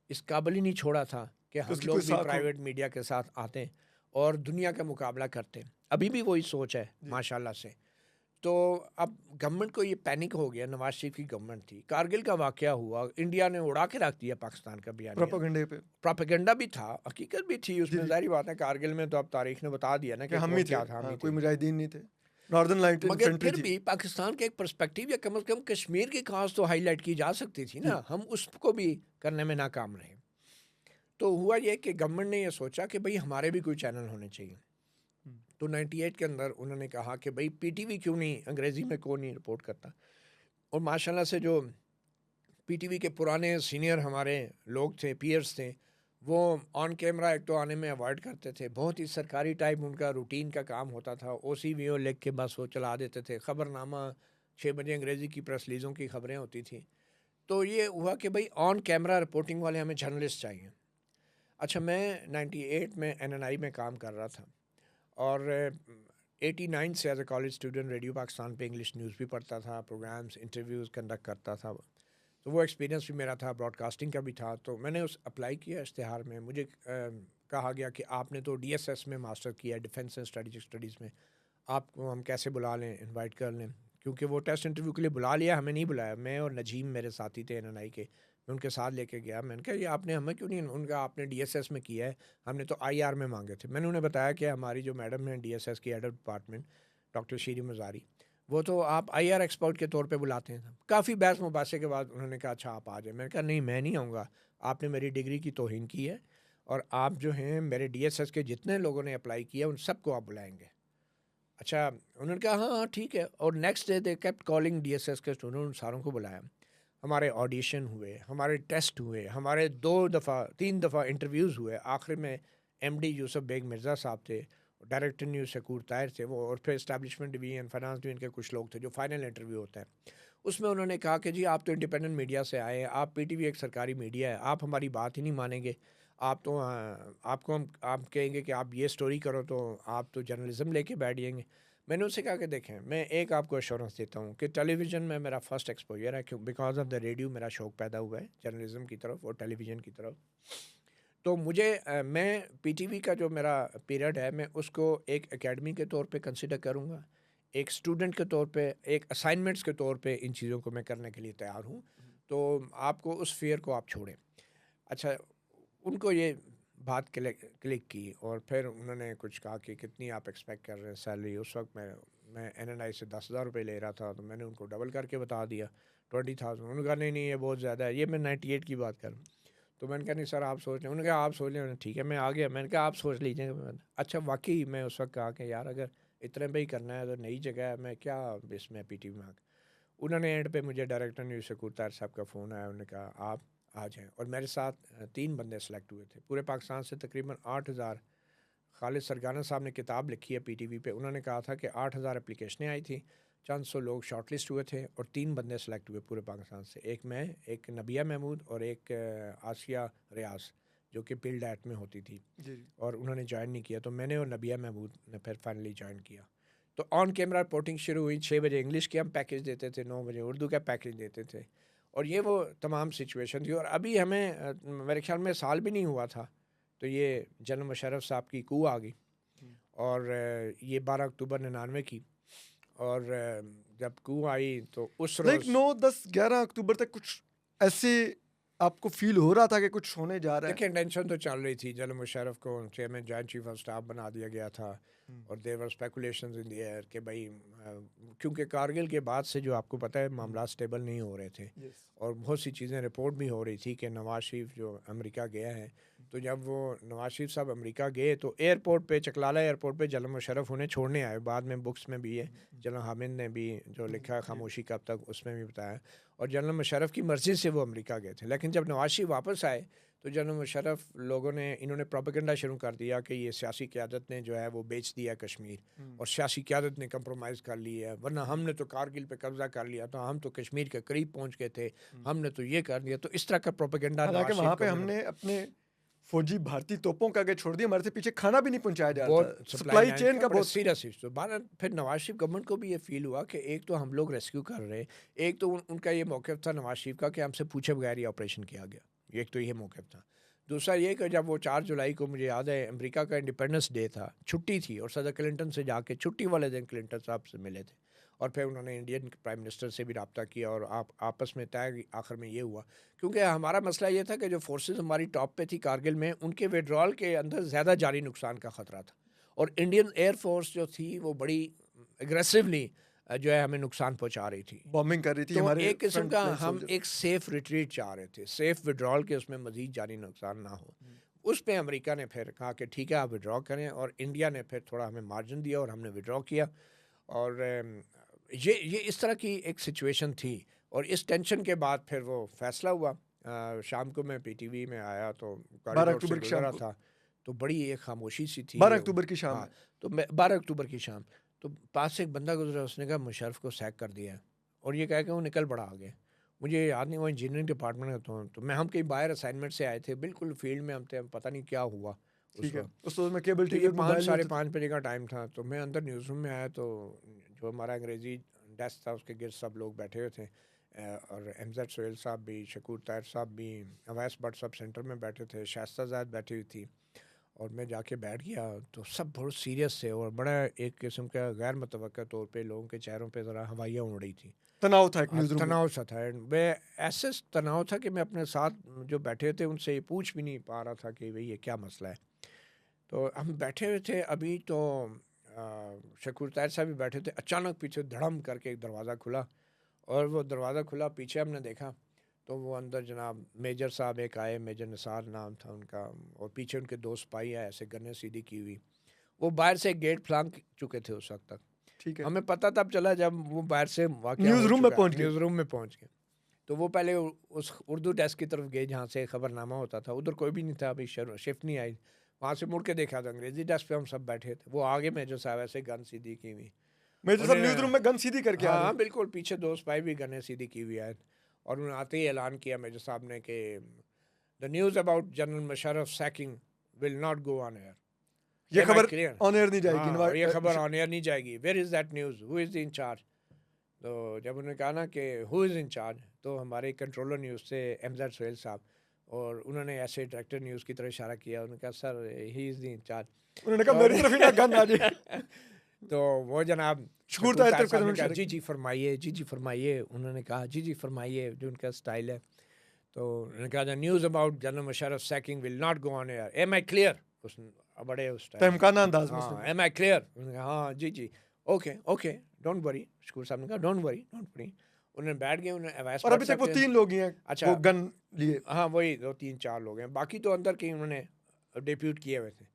इस काबिल ही नहीं छोड़ा था कि हम उसकी लोग कोई भी साख हो। प्राइवेट मीडिया के साथ आते और दुनिया का मुकाबला करते। अभी भी वही सोच है जी। माशाल्लाह से। तो अब गवर्नमेंट को ये पैनिक हो गया, नवाज शरीफ की गवर्नमेंट थी, कारगिल का वाक़या हुआ, इंडिया ने उड़ा के रख दिया पाकिस्तान का बयानिया। प्रोपेगेंडे पे प्रोपेगेंडा भी था, हकीकत भी थी जी उसमें, जी ज़ाहिर बात है कारगिल में तो अब तारीख ने बता दिया ना कि कि हम ही कौन थे, क्या था, हम हाँ, ही कोई थे। मुजाहिदीन नहीं थे, नॉर्दर्न लाइट मगर इन्फेंट्री फिर थी। भी पाकिस्तान के एक पर्सपेक्टिव या कम से कम कश्मीर की खास तो हाईलाइट की जा सकती थी ना, हम उसको भी करने में नाकाम रहे। तो हुआ ये कि गवर्नमेंट ने ये सोचा कि भाई हमारे भी कोई चैनल होने चाहिए। तो 98 के अंदर उन्होंने कहा कि भाई पीटीवी क्यों नहीं, अंग्रेज़ी में कौन नहीं रिपोर्ट करता। और माशाल्लाह से जो पीटीवी के पुराने सीनियर हमारे लोग थे, पीयर्स थे, वो ऑन कैमरा एक तो आने में अवॉइड करते थे, बहुत ही सरकारी टाइप उनका रूटीन का काम होता था, OCVO लिख के बस वो चला देते थे। ख़बरनामा 6 बजे अंग्रेज़ी की प्रेस रिलीज़ों की ख़बरें होती थी। तो ये हुआ कि भाई ऑन कैमरा रिपोर्टिंग वाले हमें जर्नलिस्ट चाहिए। अच्छा, मैं 98 में NNI में काम कर रहा था और 89 से as a college student radio Pakistan पे इंग्लिश न्यूज़ भी पढ़ता था, प्रोग्राम्स, इंटरव्यूज़ कंडक्ट करता था। तो वो एक्सपीरियंस भी मेरा था, ब्रॉडकास्टिंग का भी था। तो मैंने उस अप्लाई किया इश्तिहार में, मुझे कहा गया कि आपने तो DSS में मास्टर किया है, डिफेंस एंड स्ट्रेटेजिक स्टडीज़ में, आपको हम कैसे बुला लें, इनवाइट कर लें। क्योंकि वो टेस्ट इंटरव्यू के लिए बुला लिया, हमें नहीं बुलाया। मैं और नजीम मेरे साथी थे NNI के, मैं उनके साथ लेके गया। मैंने कहा ये आपने हमें क्यों नहीं, उनका आपने DSS में किया है, हमने तो IR में मांगे थे। मैंने उन्हें बताया कि हमारी जो मैडम है DSS की हेड ऑफ डिपार्टमेंट, डॉक्टर शीरी मज़ारी, वो तो आप IR एक्सपर्ट के तौर पे बुलाते हैं। काफ़ी बहस मुबासे के बाद उन्होंने कहा अच्छा आप आ जाए। मैंने कहा नहीं, मैं नहीं आऊँगा, आपने मेरी डिग्री की तौहीन की है और आप जो हैं मेरे DSS के जितने लोगों ने अप्लाई किया उन सबको आप बुलाएंगे। अच्छा, उन्होंने कहा हाँ हाँ ठीक है। और next day they kept calling DSS के स्टूडेंट, उन सारों को बुलाया। हमारे ऑडिशन हुए, हमारे टेस्ट हुए, हमारे 2 दफ़ा 3 दफ़ा इंटरव्यूज़ हुए। आखिर में MD यूसुफ बेग मिर्ज़ा साहब थे, डायरेक्टर न्यूज़ शकूर ताहिर थे वो, और फिर एस्टैब्लिशमेंट डिवीज़न, फाइनेंस डिवीज़न के कुछ लोग थे जो फाइनल इंटरव्यू होता है। उसमें उन्होंने कहा कि जी आप तो इंडिपेंडेंट मीडिया से आए हैं, आप PTV एक सरकारी मीडिया है, आप हमारी बात ही नहीं मानेंगे। आप तो आपको हम आप कहेंगे कि आप ये स्टोरी करो तो आप तो जर्नलिज़्म लेके बैठ जाएंगे। मैंने उससे कहा कि देखें, मैं एक आपको एश्योरेंस देता हूँ कि टेलीविज़न में मेरा फर्स्ट एक्सपोजर है, क्यों बिकॉज ऑफ द रेडियो मेरा शौक़ पैदा हुआ है जर्नलिज़्म की तरफ और टेलीविज़न की तरफ। तो मुझे मैं PTV का जो मेरा पीरियड है, मैं उसको एक एकेडमी के तौर पे कंसिडर करूँगा, एक स्टूडेंट के तौर पे, एक असाइनमेंट्स के तौर पे इन चीज़ों को मैं करने के लिए तैयार हूँ। तो आपको उस फ़ियर को आप छोड़ें। अच्छा, उनको ये बात क्लिक की और फिर उन्होंने कुछ कहा कि कितनी आप एक्सपेक्ट कर रहे हैं सैलरी। उस वक्त मैं NNI से 10,000 रुपये ले रहा था, तो मैंने उनको डबल करके बता दिया 20,000। उन्होंने कहा नहीं नहीं ये बहुत ज़्यादा है, ये मैं 98 की बात कर रहा हूँ। तो मैंने कहा नहीं सर आप सोच लें। उन्होंने कहा आप सोच लें। ठीक है, मैं आ गया। मैंने कहा आप सोच लीजिए। अच्छा, वाकई मैं उस वक्त कहा कि यार अगर इतने पे ही करना है तो नई जगह है, मैं क्या इसमें PTV में उन्होंने एंड पे मुझे डायरेक्टर न्यूज़ शकूर ताहिर साहब का फ़ोन आया, उन्होंने कहा आप आ जाएँ। और मेरे साथ 3 बंदे सेलेक्ट हुए थे पूरे पाकिस्तान से, तकरीबन 8,000। खालिद सरगाना साहब ने किताब लिखी है PTV पे, उन्होंने कहा था कि 8,000 एप्लीकेशनें आई थी, चंद सौ लोग शॉर्टलिस्ट हुए थे और 3 बंदे सेलेक्ट हुए पूरे पाकिस्तान से, एक मैं, एक नबिया महमूद और एक आसिया रियाज जो कि बिल्ड एट में होती थी। जी जी और उन्होंने ज्वाइन नहीं किया, तो मैंने और नबिया महमूद ने फिर फाइनली ज्वाइन किया। तो ऑन कैमरा रिपोर्टिंग शुरू हुई। 6 बजे इंग्लिश के हम पैकेज देते थे, 9 बजे उर्दू का पैकेज देते थे। और ये वो तमाम सिचुएशन थी। और अभी हमें मेरे ख्याल में साल भी नहीं हुआ था तो ये जनरल मुशर्रफ साहब की कू आ गई। और ये 12 अक्टूबर 99 की। और जब कू आई तो उस लाइक रोज़ 9, 10, 11 अक्टूबर तक कुछ ऐसे आपको फील हो रहा था कि कुछ होने जा रहा है? देखिए टेंशन तो चल रही थी। जनरल मुशर्रफ को chairman joint chief of staff बना दिया गया था और there were speculations in the air कि भाई क्योंकि कारगिल के बाद से जो आपको पता है मामला स्टेबल नहीं हो रहे थे Yes. और बहुत सी चीज़ें रिपोर्ट भी हो रही थी कि नवाज शरीफ जो अमेरिका गया है, तो जब वो नवाज शरीफ साहब अमेरिका गए तो एयरपोर्ट पे, चकलाला एयरपोर्ट पे जनरल मुशर्रफ उन्हें छोड़ने आए। बाद में बुक्स में भी है, जनरल हामिद ने भी जो लिखा है खामोशी कब तक, उसमें भी बताया। और जनरल मुशर्रफ की मर्ज़ी से वो अमेरिका गए थे। लेकिन जब नवाज शरीफ वापस आए तो जनरल मुशर्रफ लोगों ने इन्होंने प्रोपेगेंडा शुरू कर दिया कि ये सियासी क़यादत ने जो है वो बेच दिया कश्मीर और सियासी क़यादत ने कंप्रोमाइज़ कर ली है, वरना हमने तो कारगिल पे कब्ज़ा कर लिया था, हम तो कश्मीर के करीब पहुंच गए थे, हमने तो ये कर दिया। तो इस तरह का प्रोपेगेंडा हालांकि नवाज वहाँ शरीफ पे को हमने अपने फौजी भारतीय तोपों का आगे छोड़ दिया, हमारे से पीछे खाना भी नहीं पहुंचाया जा रहा बहुत था। सप्लाई चेन का बहुत सीरियस इशू। फिर नवाज शरीफ गवर्नमेंट को भी ये फील हुआ कि एक तो हम लोग रेस्क्यू कर रहे हैं, एक तो उनका ये मौक़िफ़ था नवाज शरीफ का कि हमसे पूछे बगैर ही ऑपरेशन किया गया, एक तो ये मौक़िफ़ था। दूसरा ये कि जब वो 4 जुलाई को, मुझे याद है, अमेरिका का इंडिपेंडेंस डे था, छुट्टी थी, और सदर क्लिंटन से जाके छुट्टी वाले दिन क्लिंटन साहब से मिले थे, और फिर उन्होंने इंडियन प्राइम मिनिस्टर से भी रब्ता किया, और आपस में तय आखिर में ये हुआ, क्योंकि हमारा मसला ये था कि जो फोर्सेस हमारी टॉप पे थी कारगिल में, उनके विड्रॉल के अंदर ज़्यादा जारी नुकसान का ख़तरा था, और इंडियन एयरफोर्स जो थी वो बड़ी एग्रेसिवली जो है हमें नुकसान पहुंचा रही थी, बॉम्बिंग कर रही थी तो हमारे एक किस्म front का line हम soldiers। एक सेफ रिट्रीट चाह रहे थे, सेफ विड्रॉल के, उसमें मजीद जारी नुकसान ना हो। उस पे अमेरिका ने फिर कहा कि ठीक है आप विड्रॉ करें, और इंडिया ने फिर थोड़ा हमें मार्जिन दिया और हमने विड्रॉ किया, और ये इस तरह की एक सिचुएशन थी। और इस टेंशन के बाद फिर वो फैसला हुआ। शाम को मैं पीटीवी में आया तो 12 अक्टूबर की शाम को। था, तो बड़ी एक खामोशी सी थी। 12 अक्टूबर की शाम हाँ, में। तो मैं 12 अक्टूबर की शाम, तो पास से एक बंदा गुजरा, उसने कहा मुशर्रफ को सैक कर दिया है, और ये कह के वो निकल पड़ा आगे। मुझे याद नहीं, वो इंजीनियरिंग डिपार्टमेंट का तो मैं, हम कहीं बाहर असाइनमेंट से आए थे, बिल्कुल फील्ड में हम थे, पता नहीं क्या हुआ उस ठीक है, वक्त। उस वक्त में केबल तो टीवी ये और 5 मोबाइल साढ़े नहीं होते 5 बजे का टाइम था, तो मैं अंदर न्यूज़ रूम में आया, तो जो हमारा अंग्रेज़ी डेस्क था उसके गिर्द सब लोग बैठे हुए थे, और एमजेड सोहेल साहब भी, शकूर ताहिर साहब भी, अवैस भट्ट सब सेंटर में बैठे थे, शाइस्ता ज़ाद बैठी हुई थी, और मैं जाके बैठ गया, तो सब बहुत सीरियस थे, और बड़ा एक किस्म का गैर मुतवक्का तौर पे लोगों के चेहरों पे ज़रा हवाइयाँ उड़ रही थी, तनाव था एक न्यूज़ रूम में। तनाव सा था। मैं ऐसे तनाव था कि मैं अपने साथ जो बैठे थे उनसे ये पूछ भी नहीं पा रहा था कि भाई ये क्या मसला है। तो हम बैठे हुए थे, अभी तो शकूर ताहिर साहब भी बैठे थे, अचानक पीछे धड़म करके एक दरवाज़ा खुला, और वो दरवाज़ा खुला, पीछे हमने देखा तो वो अंदर जनाब मेजर साहब एक आए, मेजर निसार नाम था उनका, और पीछे उनके 2 सिपाही आए, ऐसे गन्ने सीधी की हुई, वो बाहर से गेट फ्लांक चुके थे उस वक्त तक। ठीक है, हमें पता तब चला जब वो बाहर से न्यूज़ रूम में पहुंच गए। न्यूज़ रूम में पहुंच गए। तो वो पहले उस उर्दू डेस्क की तरफ गए जहाँ से खबरनामा होता था, उधर कोई भी नहीं था, अभी शिफ्ट नहीं आई। वहाँ से मुड़ के देखा तो अंग्रेज़ी डेस्क पे हम सब बैठे थे, वो आगे मेजर साहब ऐसे गन सीधी की हुई, मेजर साहब न्यूज़ रूम में गन सीधी करके आ रहे हाँ हैं। बिल्कुल, पीछे 2 सिपाही भी गने सीधी की हुई आए, और उन्होंने आते ही ऐलान किया मेजर साहब ने कि the news about general Musharraf sacking will not go on air. ये खबर क्लियर ऑन एयर नहीं जाएगी। हाँ, ये खबर ऑन एयर नहीं जाएगी। Where is that news, who is the incharge? तो जब उन्होंने कहा ना कि हु इज़ इंचार्ज, तो हमारे कंट्रोलर न्यूज़ से एमजेड सोहेल साहब, और उन्होंने ऐसे डायरेक्टर न्यूज़ की तरह इशारा किया, उन्होंने कहा sir he is the incharge. उन्होंने कहा मेरी तरफ ही ना गन आ जाए। तो वो जनाब शकूर ताहिर ताहिर तरफ साहब ने कदम कहा इशारा जी जी फरमाइए, जी जी फरमाइए। उन्होंने कहा जी जी फरमाइए, जो उनका स्टाइल है। तो उन्होंने कहा the news about general Musharraf sacking will not go on air, am I clear? उस बड़े उस टाइम तहमकाना अंदाज में हाँ, उसने। Am I clear? उन्होंने कहा हाँ जी जी, okay okay, don't worry. Shakoor साहब ने कहा डोंट वरी, डोंट वरी। उन्होंने बैठ गए, उन्होंने अवैस और अभी भट्ट तक वो साहब के- 3 लोग ही हैं अच्छा। वो गन लिए। हाँ वही 2-3-4 लोग हैं, बाकी तो अंदर के उन्होंने डिप्यूट किए हुए थे।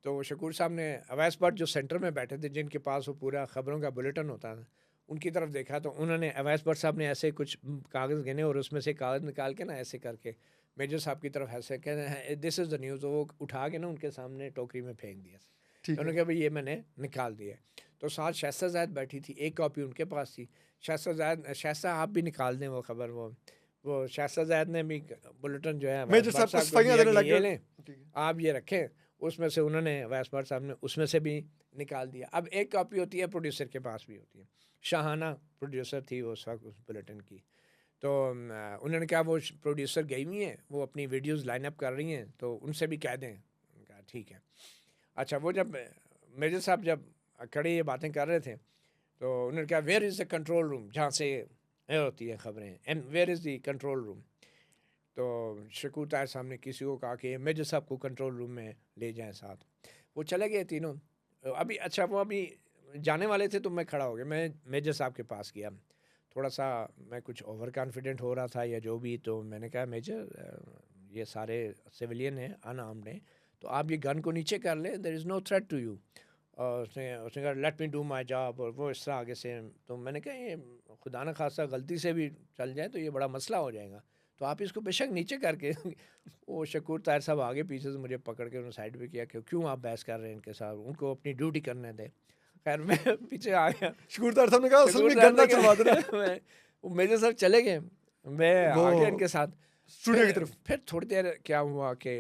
तो शकूर साहब ने अवैस भट्ट जो सेंटर में बैठे थे, जिनके पास वो पूरा खबरों का बुलेटिन होता था, उनकी तरफ देखा, तो उन्होंने अवैस भट्ट साहब ने ऐसे कुछ कागज़ गिने, और उसमें से कागज़ निकाल के ना ऐसे करके मेजर साहब की तरफ ऐसे कहते हैं दिस इज़ द न्यूज़, वो उठा के ना उनके सामने टोकरी में फेंक दिया। ठीक उन्होंने है, कहा भाई ये मैंने निकाल दिया। तो साथ शाइस्ता ज़ाद बैठी थी, एक कॉपी उनके पास थी। शाइस्ता आप भी निकाल दें वो खबर, वो शाइस्ता ज़ाद ने भी बुलेटिन जो है अवैस मेजर भट्ट साहब को को सफाइयाँ दिया देने कि लग ये गए। लें, ठीक है। आप ये रखें। उसमें से उन्होंने अवैस भट्ट साहब ने उसमें से भी निकाल दिया। अब एक कॉपी होती है प्रोड्यूसर के पास भी होती है, शाहाना प्रोड्यूसर थी उस वक्त उस बुलेटिन की। तो उन्होंने कहा वो प्रोड्यूसर गई हुई हैं, वो अपनी वीडियोस लाइन अप कर रही हैं, तो उनसे भी कह दें। उन्होंने कहा ठीक है। अच्छा, वो जब मेजर साहब जब खड़े ये बातें कर रहे थे, तो उन्होंने कहा where is the control room, जहाँ से ये होती है खबरें, and where is the control room. तो शकूर ताहिर साहब ने किसी को कहा कि मेजर साहब को कंट्रोल रूम में ले जाएं साथ। वो चले गए तीनों। अभी अच्छा वो अभी जाने वाले थे, तो मैं खड़ा हो गया, मैं मेजर साहब के पास गया। थोड़ा सा मैं कुछ ओवर कॉन्फिडेंट हो रहा था या जो भी, तो मैंने कहा मेजर ये सारे सिविलियन हैं, अनआर्म्ड हैं, तो आप ये गन को नीचे कर लें, there is no threat to you. और उसने कहा let me do my job, और वो इस तरह आगे से। तो मैंने कहा ये खुदा न खासा गलती से भी चल जाए तो ये बड़ा मसला हो जाएगा, तो आप इसको बेशक नीचे करके वो शकूर ताहिर साहब आगे पीछे से मुझे पकड़ के उन्होंने साइड पे किया कि क्यों आप बहस कर रहे हैं इनके साथ, उनको अपनी ड्यूटी करने दें। खैर मैं पीछे आ गया। शकूर ताहिर साहब ने कहा असल में शकूर साहब गन्ना ने चलवा देना। कहा- वो मेजर साहब चले गए, मैं वो आ गया इनके साथ स्टूडियो की तरफ। फिर थोड़ी देर क्या हुआ कि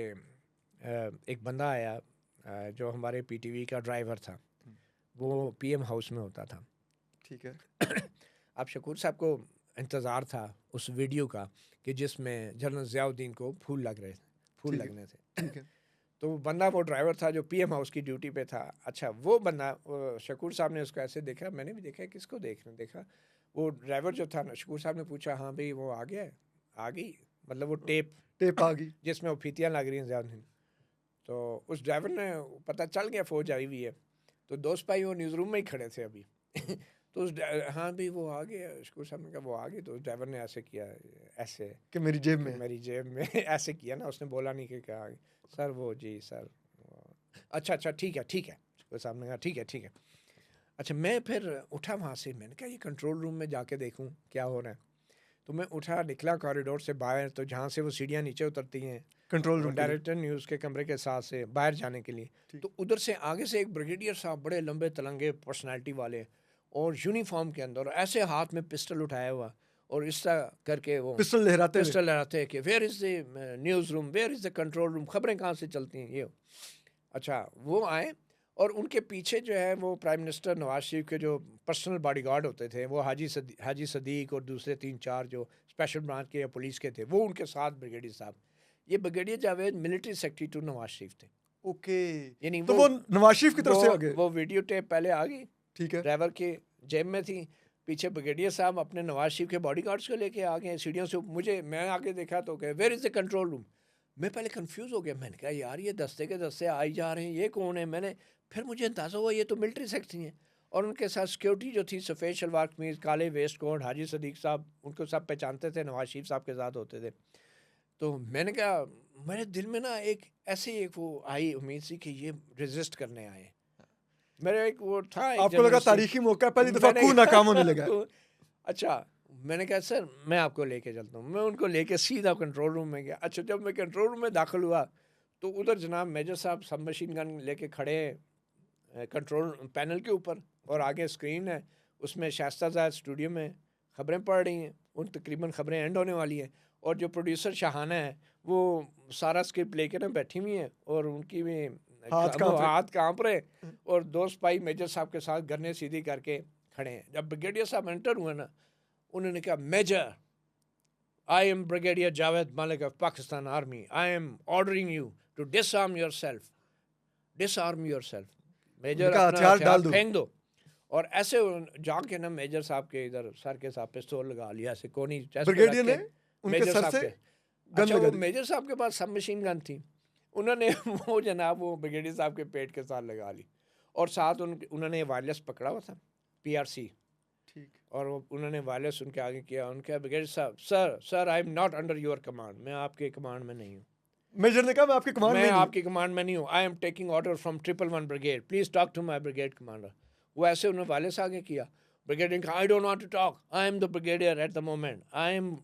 एक बंदा आया जो हमारे पीटीवी का ड्राइवर था, वो पीएम हाउस में होता था। ठीक है। अब शकूर साहब को इंतज़ार था उस वीडियो का कि जिसमें जनरल ज़ियाउद्दीन को फूल लगने थे। ठीक है। तो वो बंदा, वो ड्राइवर था जो पीएम हाउस की ड्यूटी पे था। अच्छा, वो बंदा, शकूर साहब ने उसको ऐसे देखा, मैंने भी देखा, किसको देखा, वो ड्राइवर जो था ना, शकूर साहब ने पूछा, हाँ भाई वो आ गया है? आ गई, मतलब वो टेप आ गई। जिसमें वो फीतियाँ लग रही हैं ज़ियाउद्दीन। तो उस ड्राइवर ने, पता चल गया फ़ौज आई हुई है, तो दोस्त भाई वो न्यूज़ रूम में ही खड़े थे अभी। तो हाँ भाई वो आ गया, शकूर साहब ने कहा वो आ गई। तो उस ड्राइवर ने ऐसे किया, ऐसे कि मेरी जेब कि में। मेरी जेब में ऐसे किया ना, उसने बोला नहीं कि क्या सर वो जी सर, अच्छा ठीक है शकूर साहब ने कहा ठीक है। अच्छा, मैं फिर उठा वहाँ से, मैंने कहा ये कंट्रोल रूम में जाके देखूँ क्या हो रहा है। तो मैं उठा, निकला कॉरिडोर से बाहर, तो जहाँ से वो सीढ़ियाँ नीचे उतरती हैं कंट्रोल रूम के लिए। डायरेक्टर न्यूज़ के कमरे के साथ से बाहर जाने के लिए, ठीक। तो उधर से आगे से एक ब्रिगेडियर साहब, बड़े लंबे तलंगे पर्सनालिटी वाले और यूनिफॉर्म के अंदर, ऐसे हाथ में पिस्टल उठाया हुआ और इस तरह करके वो पिस्टल लहराते हुए। पिस्टल लहराते हैं कि where is the newsroom, where is the control room, खबरें कहाँ से चलती हैं ये। अच्छा, वो आए और उनके पीछे जो है वो प्राइम मिनिस्टर नवाज शरीफ के जो पर्सनल बॉडीगार्ड होते थे, वो हाजी सदीक और दूसरे 3-4 जो स्पेशल ब्रांच के या पुलिस के थे, वो उनके साथ ब्रिगेडियर साहब। ये brigadier Javed military secretary to Nawaz Sharif थे। ओके। यानी तो वो नवाज शरीफ की तरफ से आ गए। वो वीडियो टेप पहले आ गई, ठीक है। ड्राइवर के जेब में थी, पीछे ब्रिगेडियर साहब अपने नवाज शरीफ के बॉडीगार्ड्स को लेके आ गए सीढ़ियों से। मैं आके देखा तो कहे where is the control room. मैं पहले कंफ्यूज हो गया, मैंने कहा यार ये दस्ते के दस्ते आई जा रहे हैं, ये कौन है। फिर मुझे अंदाज़ा हुआ ये तो मिलिट्री सेक्रेटरी हैं, और उनके साथ सिक्योरिटी जो थी, सफ़ेद शलवार कमीज़, काले वेस्ट कोट, हाजी सदीक साहब, उनको सब पहचानते थे, नवाज शरीफ साहब के साथ होते थे। तो मैंने कहा, मेरे दिल में ना एक वो आई उम्मीद सी कि ये रेजिस्ट करने आए। मेरा एक वो था, एक आपको लगा जनरल तारीखी मौका, पहली दफा मैंने coup नाकाम होने लगा। अच्छा, मैंने कहा सर मैं आपको लेके चलता हूँ। मैं उनको लेके सीधा कंट्रोल रूम में गया। अच्छा, जब मैं कंट्रोल रूम में दाखिल हुआ तो उधर जनाब मेजर साहब सब मशीन गन लेके खड़े हैं कंट्रोल पैनल के ऊपर, और आगे स्क्रीन है, उसमें शास्ताजाद स्टूडियो में ख़बरें पढ़ रही हैं, उन तकरीबन ख़बरें एंड होने वाली हैं, और जो प्रोड्यूसर शाहाना है वो सारा स्क्रिप्ट लेके ना बैठी हुई है, और उनकी भी हाथ काँप रहे, और दोस्त भाई मेजर साहब के साथ गन्ने सीधी करके खड़े हैं। जब ब्रिगेडियर साहब एंटर हुए ना, उन्होंने कहा major, I am brigadier Javed Malik of Pakistan army, I am ordering you to disarm yourself. Major अपना हथियार डाल हथियार दो। फेंक दो। और ऐसे जाके ना मेजर साहब के इधर सर के साथ पिस्तौल लगा लिया, ऐसे कोनी चेस्ट पे ब्रिगेडियर रख के ने उनके मेजर सर साहब से के। गन अच्छा, लगा वो दी। मेजर साहब के पास सब मशीन गन थी, उन्होंने वो जनाब वो ब्रिगेडियर साहब के पेट के साथ लगा ली, और साथ उन्होंने वायरलेस पकड़ा हुआ था, PRC, ठीक। और वो उन्होंने वायरलेस उनके आगे किया। उनके ब्रिगेडियर साहब, sir I am not under your command, मैं आपके कमांड में नहीं हूँ, मेजर ने कहा मैं आपके कमांड में मैं नहीं हूं। आपकी कमांड में नहीं हूँ, I am taking order from 111 brigade, please talk to my brigade commander. वो ऐसे उन्होंने वाले से आगे किया। ब्रिगेडियर कहा, I don't want to talk, I am the brigadier at the moment, I am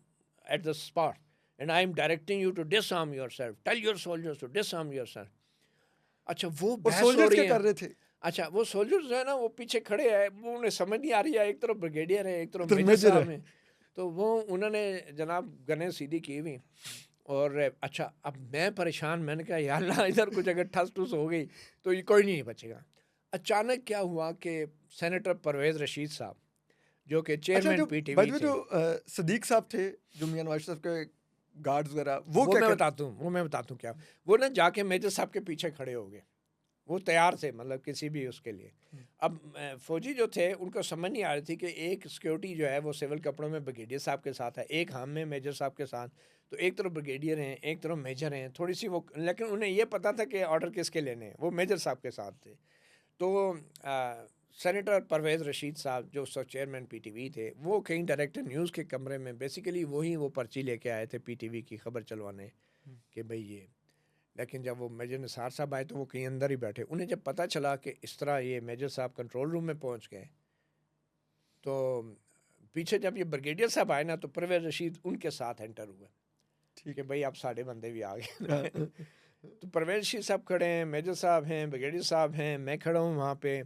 at the spot and I am directing you to disarm yourself, tell your soldiers to disarm yourself. अच्छा, वो और बहस हो soldiers रही क्या है। कर रहे थे? अच्छा, वो सोल्जर्स जो है ना, वो पीछे खड़े हैं, वो उन्हें समझ नहीं आ रही है, एक तरफ ब्रिगेडियर है, एक तरफ इधर मेजर मेजर साहब है। हैं। तो वो उन्होंने जनाब गने सीधी की हुई, और अच्छा अब मैं परेशान, मैंने कहा यार ना इधर कुछ अगर ठस ठुस हो गई तो ये कोई नहीं बचेगा। अचानक क्या हुआ कि सेनेटर परवेज़ रशीद साहब, जो कि अच्छा, चेयरमैन जो PTV थे, जो सदीक साहब थे, जो मियां नवाज साहब के गार्ड्स वगैरह, वो वो क्या मैं कर? बताता हूँ क्या। वो ना जाके मेजर साहब के पीछे खड़े हो गए, वो तैयार थे मतलब किसी भी उसके लिए। अब फौजी जो थे उनको समझ नहीं आ रही थी कि एक सिक्योरिटी जो है वो सिविल कपड़ों में ब्रिगेडियर साहब के साथ है, एक हम में मेजर साहब के साथ, तो एक तरफ ब्रिगेडियर हैं, एक तरफ मेजर हैं, थोड़ी सी वो, लेकिन उन्हें ये पता था कि ऑर्डर किसके लेने हैं, वो मेजर साहब के साथ थे। तो सेनेटर परवेज़ रशीद साहब जो चेयरमैन PTV थे, वो कहीं डायरेक्टर न्यूज़ के कमरे में बेसिकली वही वो पर्ची लेके आए थे PTV की खबर चलवाने कि भाई ये। लेकिन जब वो मेजर निसार साहब आए तो वो कहीं अंदर ही बैठे। उन्हें जब पता चला कि इस तरह ये मेजर साहब कंट्रोल रूम में पहुंच गए, तो पीछे जब ये ब्रिगेडियर साहब आए ना, तो परवेज़ रशीद उनके साथ एंटर हुए, ठीक है भाई आप साढ़े बंदे भी आ गए। तो परवेज़ रशीद साहब खड़े हैं, मेजर साहब हैं, ब्रिगेडियर साहब हैं, मैं खड़ा हूँ वहाँ पे,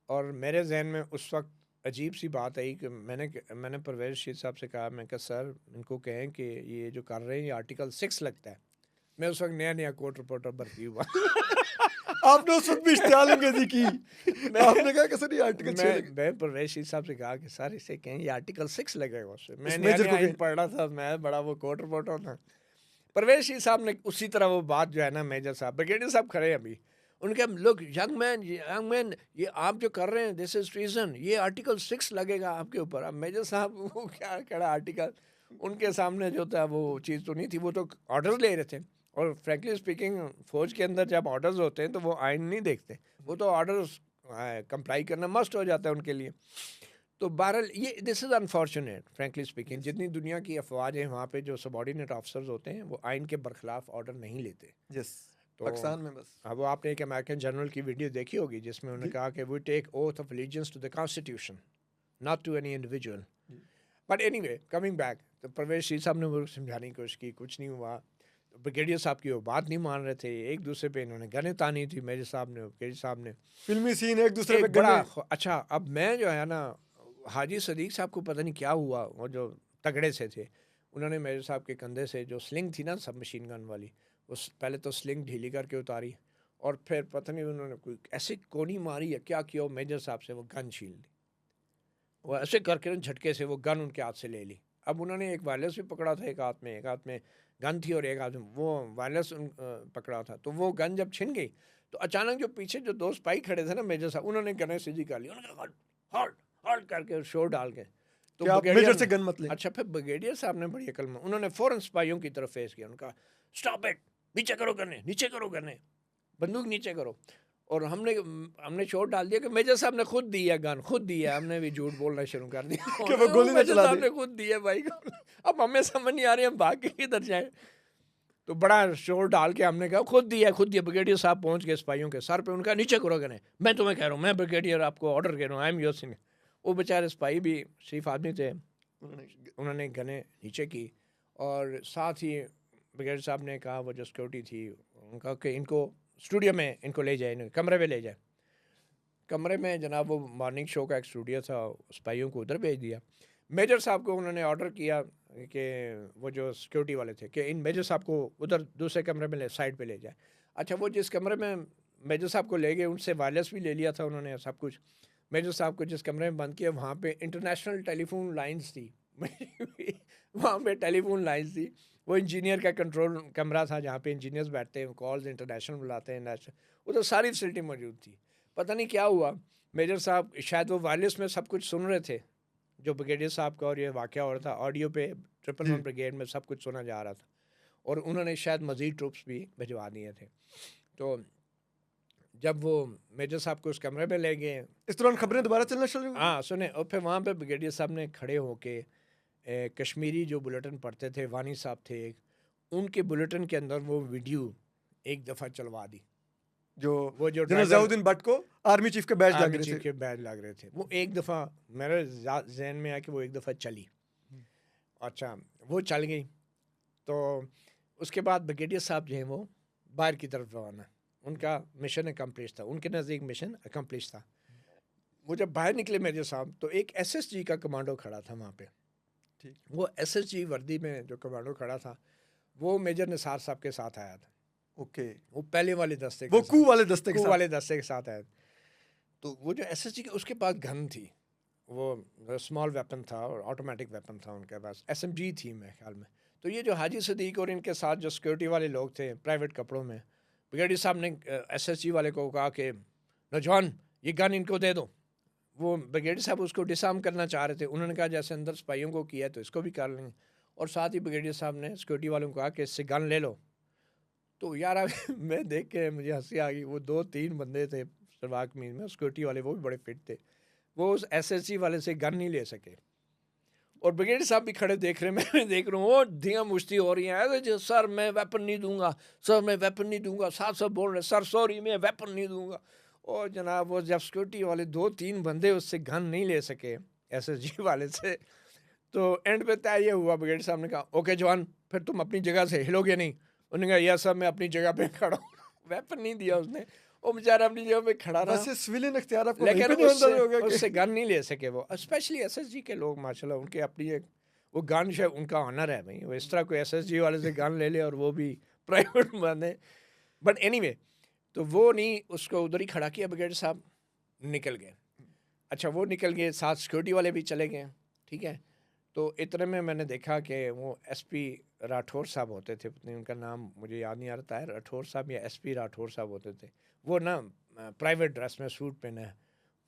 और मेरे जहन में उस वक्त अजीब सी बात आई कि मैंने परवेज़ रशीद साहब से कहा, मैं कहा सर इनको कहें कि ये जो कर रहे हैं ये आर्टिकल 6 लगता है, मैं उस वक्त नया कोर्ट रिपोर्टर भर्ती हुआ। आपने उस वक्त भी इश्तिहार की आपने कहा कि सर ये आर्टिकल 6 लगे। मैं परवेश जी साहब से कहा कि सर इसे कहें ये आर्टिकल 6 लगेगा उससे। मैं इस नया मेजर को आइन कहें। पढ़ रहा था, मैं बड़ा वो कोर्ट रिपोर्टर था। परवेश जी साहब ने उसी तरह वो बात जो है ना, मेजर साहब ब्रिगेडियर साहब खड़े हैं अभी, उनके लोग यंग मैन ये आप जो कर रहे हैं दिस इज ट्रीजन, ये आर्टिकल 6 लगेगा आपके ऊपर। अब मेजर साहब वो क्या खड़ा आर्टिकल, उनके सामने जो था वो चीज़ तो नहीं थी, वो तो ऑर्डर्स ले रहे थे। और फ्रैंकली स्पीकिंग फौज के अंदर जब ऑर्डर्स होते हैं तो वो आइन नहीं देखते, वो तो ऑर्डर्स कंप्लाई करना मस्ट हो जाता है उनके लिए। तो बहरहाल ये this is unfortunate frankly speaking, जितनी दुनिया की अफवाज हैं वहाँ पे जो सबॉर्डिनेट ऑफिसर्स होते हैं वो आइन के बरखिलाफ ऑर्डर नहीं लेते। यस, तो पाकिस्तान में बस। अब वो आपने एक अमेरिकन जनरल की वीडियो देखी होगी जिसमें उन्होंने कहा कि we take oath of allegiance to the constitution not to any individual. But anyway coming back, तो परवेश जी साहब ने वो समझाने की कोशिश की, कुछ नहीं हुआ। तो ब्रिगेडियर साहब की वो बात नहीं मान रहे थे, एक दूसरे पे इन्होंने गने तानी थी, मेजर साहब ने ब्रिगेडियर साहब ने। फिल्मी सीन एक दूसरे पे एक बड़ा गने। अच्छा, अब मैं जो है ना, हाजी सदीक साहब को पता नहीं क्या हुआ, वो जो तगड़े से थे, उन्होंने मेजर साहब के कंधे से जो स्लिंग थी ना सब मशीन गन वाली, उस पहले तो स्लिंग ढीली करके उतारी और फिर पता नहीं उन्होंने कोई ऐसे कोनी मारी या क्या किया, मेजर साहब से वो गन छीन ली। वो ऐसे करके झटके से वो गन उनके हाथ से ले ली। अब उन्होंने एक वायरलेस भी पकड़ा था एक हाथ में गन थी और एक हाथ में वो वायरलेस पकड़ा था। तो वो गन जब छिन गई तो अचानक जो पीछे जो दो सिपाही खड़े थे ना मेजर साहब, उन्होंने गने सीधी कर ली, उन्होंने कहा हॉल्ट हॉल्ट करके शोर डाल के। तो कि आप मेजर से गन मत लें। अच्छा, फिर ब्रिगेडियर साहब ने बड़ी अकल में, उन्होंने फौरन सिपाहियों की तरफ फेस किया, उनका स्टॉप इट, नीचे करो गन्ने, नीचे करो गन्ने, बंदूक नीचे करो। और हमने शोर डाल दिया कि मेजर साहब ने खुद दी है गन, खुद दी है। हमने भी झूठ बोलना शुरू कर दिया कि वो गोली ना मेजर चला साहब दे। ने खुद दी है भाई। अब हमें समझ नहीं आ रही हम भाग के किधर जाए। तो बड़ा शोर डाल के हमने कहा खुद दिया खुद दिया। ब्रिगेडियर साहब पहुंच गए सिपाहियों के सर पे, उनका नीचे करो गने, मैं तुम्हें कह रहा हूँ, मैं ब्रिगेडियर आपको ऑर्डर कह रहा हूँ, आई एम योर सिंह। वो बेचारे सिपाही भी शरीफ आदमी थे, उन्होंने गने नीचे की। और साथ ही ब्रिगेडियर साहब ने कहा, वो जो सिक्योरिटी थी उनका, कि इनको स्टूडियो में इनको ले जाए, इनको कमरे में ले जाए। कमरे में जनाब वो मॉर्निंग शो का एक स्टूडियो था, सिपाहियों को उधर भेज दिया। मेजर साहब को उन्होंने ऑर्डर किया कि वो जो सिक्योरिटी वाले थे कि इन मेजर साहब को उधर दूसरे कमरे में साइड पे ले जाए। अच्छा, वो जिस कमरे में मेजर साहब को ले गए उनसे वायरलेस भी ले लिया था उन्होंने सब कुछ। मेजर साहब को जिस कमरे में बंद किया वहाँ पे इंटरनेशनल टेलीफोन लाइंस थी वहाँ पे टेलीफोन लाइंस थी। वो इंजीनियर का कंट्रोल कमरा था जहाँ पे इंजीनियर्स बैठते हैं, कॉल्स इंटरनेशनल बुलाते हैं, नेशनल, उधर सारी फैसिलिटी मौजूद थी। पता नहीं क्या हुआ, मेजर साहब शायद वो वायरलेस में सब कुछ सुन रहे थे जो ब्रिगेडियर साहब का और ये वाक़या हो रहा था, ऑडियो पे 111 ब्रिगेड में सब कुछ सुना जा रहा था। और उन्होंने शायद मज़ीद ट्रूप्स भी भिजवा दिए थे। तो जब वो मेजर साहब को उस कमरे में ले गए, इस दौरान खबरें दोबारा चलना शुरू हुई। हाँ सुने, और फिर वहाँ पे ब्रिगेडियर साहब ने खड़े होके कश्मीरी जो बुलेटिन पढ़ते थे, वानी साहब थे एक, उनके बुलेटिन के अंदर वो वीडियो एक दफ़ा चलवा दी। जो वो जो जनरल ज़ियाउद्दीन भट्ट को आर्मी चीफ के बैज लग आर्मी रहे चीफ थे। के बैज लग रहे थे, वो एक दफ़ा मेरे जहन में आया कि वो एक दफ़ा चली। अच्छा, वो चल गई। तो उसके बाद ब्रिगेडियर साहब जो हैं वो बाहर की तरफ रवाना, उनका मिशन अकम्प्लिश था, उनके नज़दीक मिशन अकम्प्लिश था। वो जब बाहर निकले मेजर साहब तो एक SSG का कमांडो खड़ा था वहाँ पे। ठीक। वो SSG वर्दी में जो कमांडो खड़ा था वो मेजर निसार साहब के साथ आया था। ओके, वो पहले वाले दस्ते वो कू वाले दस्ते के कू साथ। वाले दस्ते के साथ आया। तो वो जो SSG के उसके पास गन थी, वो स्मॉल वेपन था और ऑटोमेटिक वेपन था उनके पास, SMG थी मेरे ख्याल में। तो ये जो हाजी सदीक और इनके साथ जो सिक्योरिटी वाले लोग थे प्राइवेट कपड़ों में, ब्रिगेडियर साहब ने SSG वाले को कहा कि नौजवान ये गन इनको दे दो। वो ब्रिगेडियर साहब उसको डिसआर्म करना चाह रहे थे, उन्होंने कहा जैसे अंदर सिपाहियों को किया तो इसको भी कर लेंगे। और साथ ही ब्रिगेडियर साहब ने सिक्योरिटी वालों को कहा कि इससे गन ले लो। तो यार मैं देख के मुझे हंसी आ गई। वो 2-3 बंदे थे सलवार कमीज में, सिक्योरिटी वाले, वो भी बड़े फिट थे, वो उस SSG वाले से गन नहीं ले सके। और ब्रिगेडियर साहब भी खड़े देख रहे, मैं देख रहा हूँ, वो धिया मुश्ती हो रही है, जो सर मैं वेपन नहीं दूंगा, सर मैं वेपन नहीं दूंगा। साथ सब बोल रहे सर सॉरी मैं वेपन नहीं दूंगा। और जनाब वो जब सिक्योरिटी वाले 2-3 बंदे उससे गन नहीं ले सके SSG वाले से, तो एंड पे तय ये हुआ, ब्रिगेडियर साहब ने कहा ओके जवान फिर तुम अपनी जगह से हिलोगे नहीं। उन्होंने कहा यस सर मैं अपनी जगह पे खड़ा हूँ। वेपन नहीं दिया उसने, वो बेचारा अपनी जगह पे खड़ा रहा। वैसे सिविलियन इख्तियार आपको लेकिन वहीं पे नहीं अंदर हो गया कि उससे गन नहीं ले सके वो, स्पेशली SSG के लोग माशाल्लाह, उनके अपनी एक वो गन शायद उनका ऑनर है भाई। वो इस तरह कोई SSG वाले से गन ले ले और वो भी प्राइवेट बंदे, बट एनीवे तो वो नहीं, उसको उधर ही खड़ा किया ब्रिगेड साहब, निकल गए। अच्छा वो निकल गए, साथ सिक्योरिटी वाले भी चले गए, ठीक है। तो इतने में मैंने देखा कि वो एसपी राठौर साहब होते थे, पत्नी उनका नाम मुझे याद नहीं आ रहा था, राठौर साहब या एसपी राठौर साहब होते थे। वो ना प्राइवेट ड्रेस में सूट पहना है,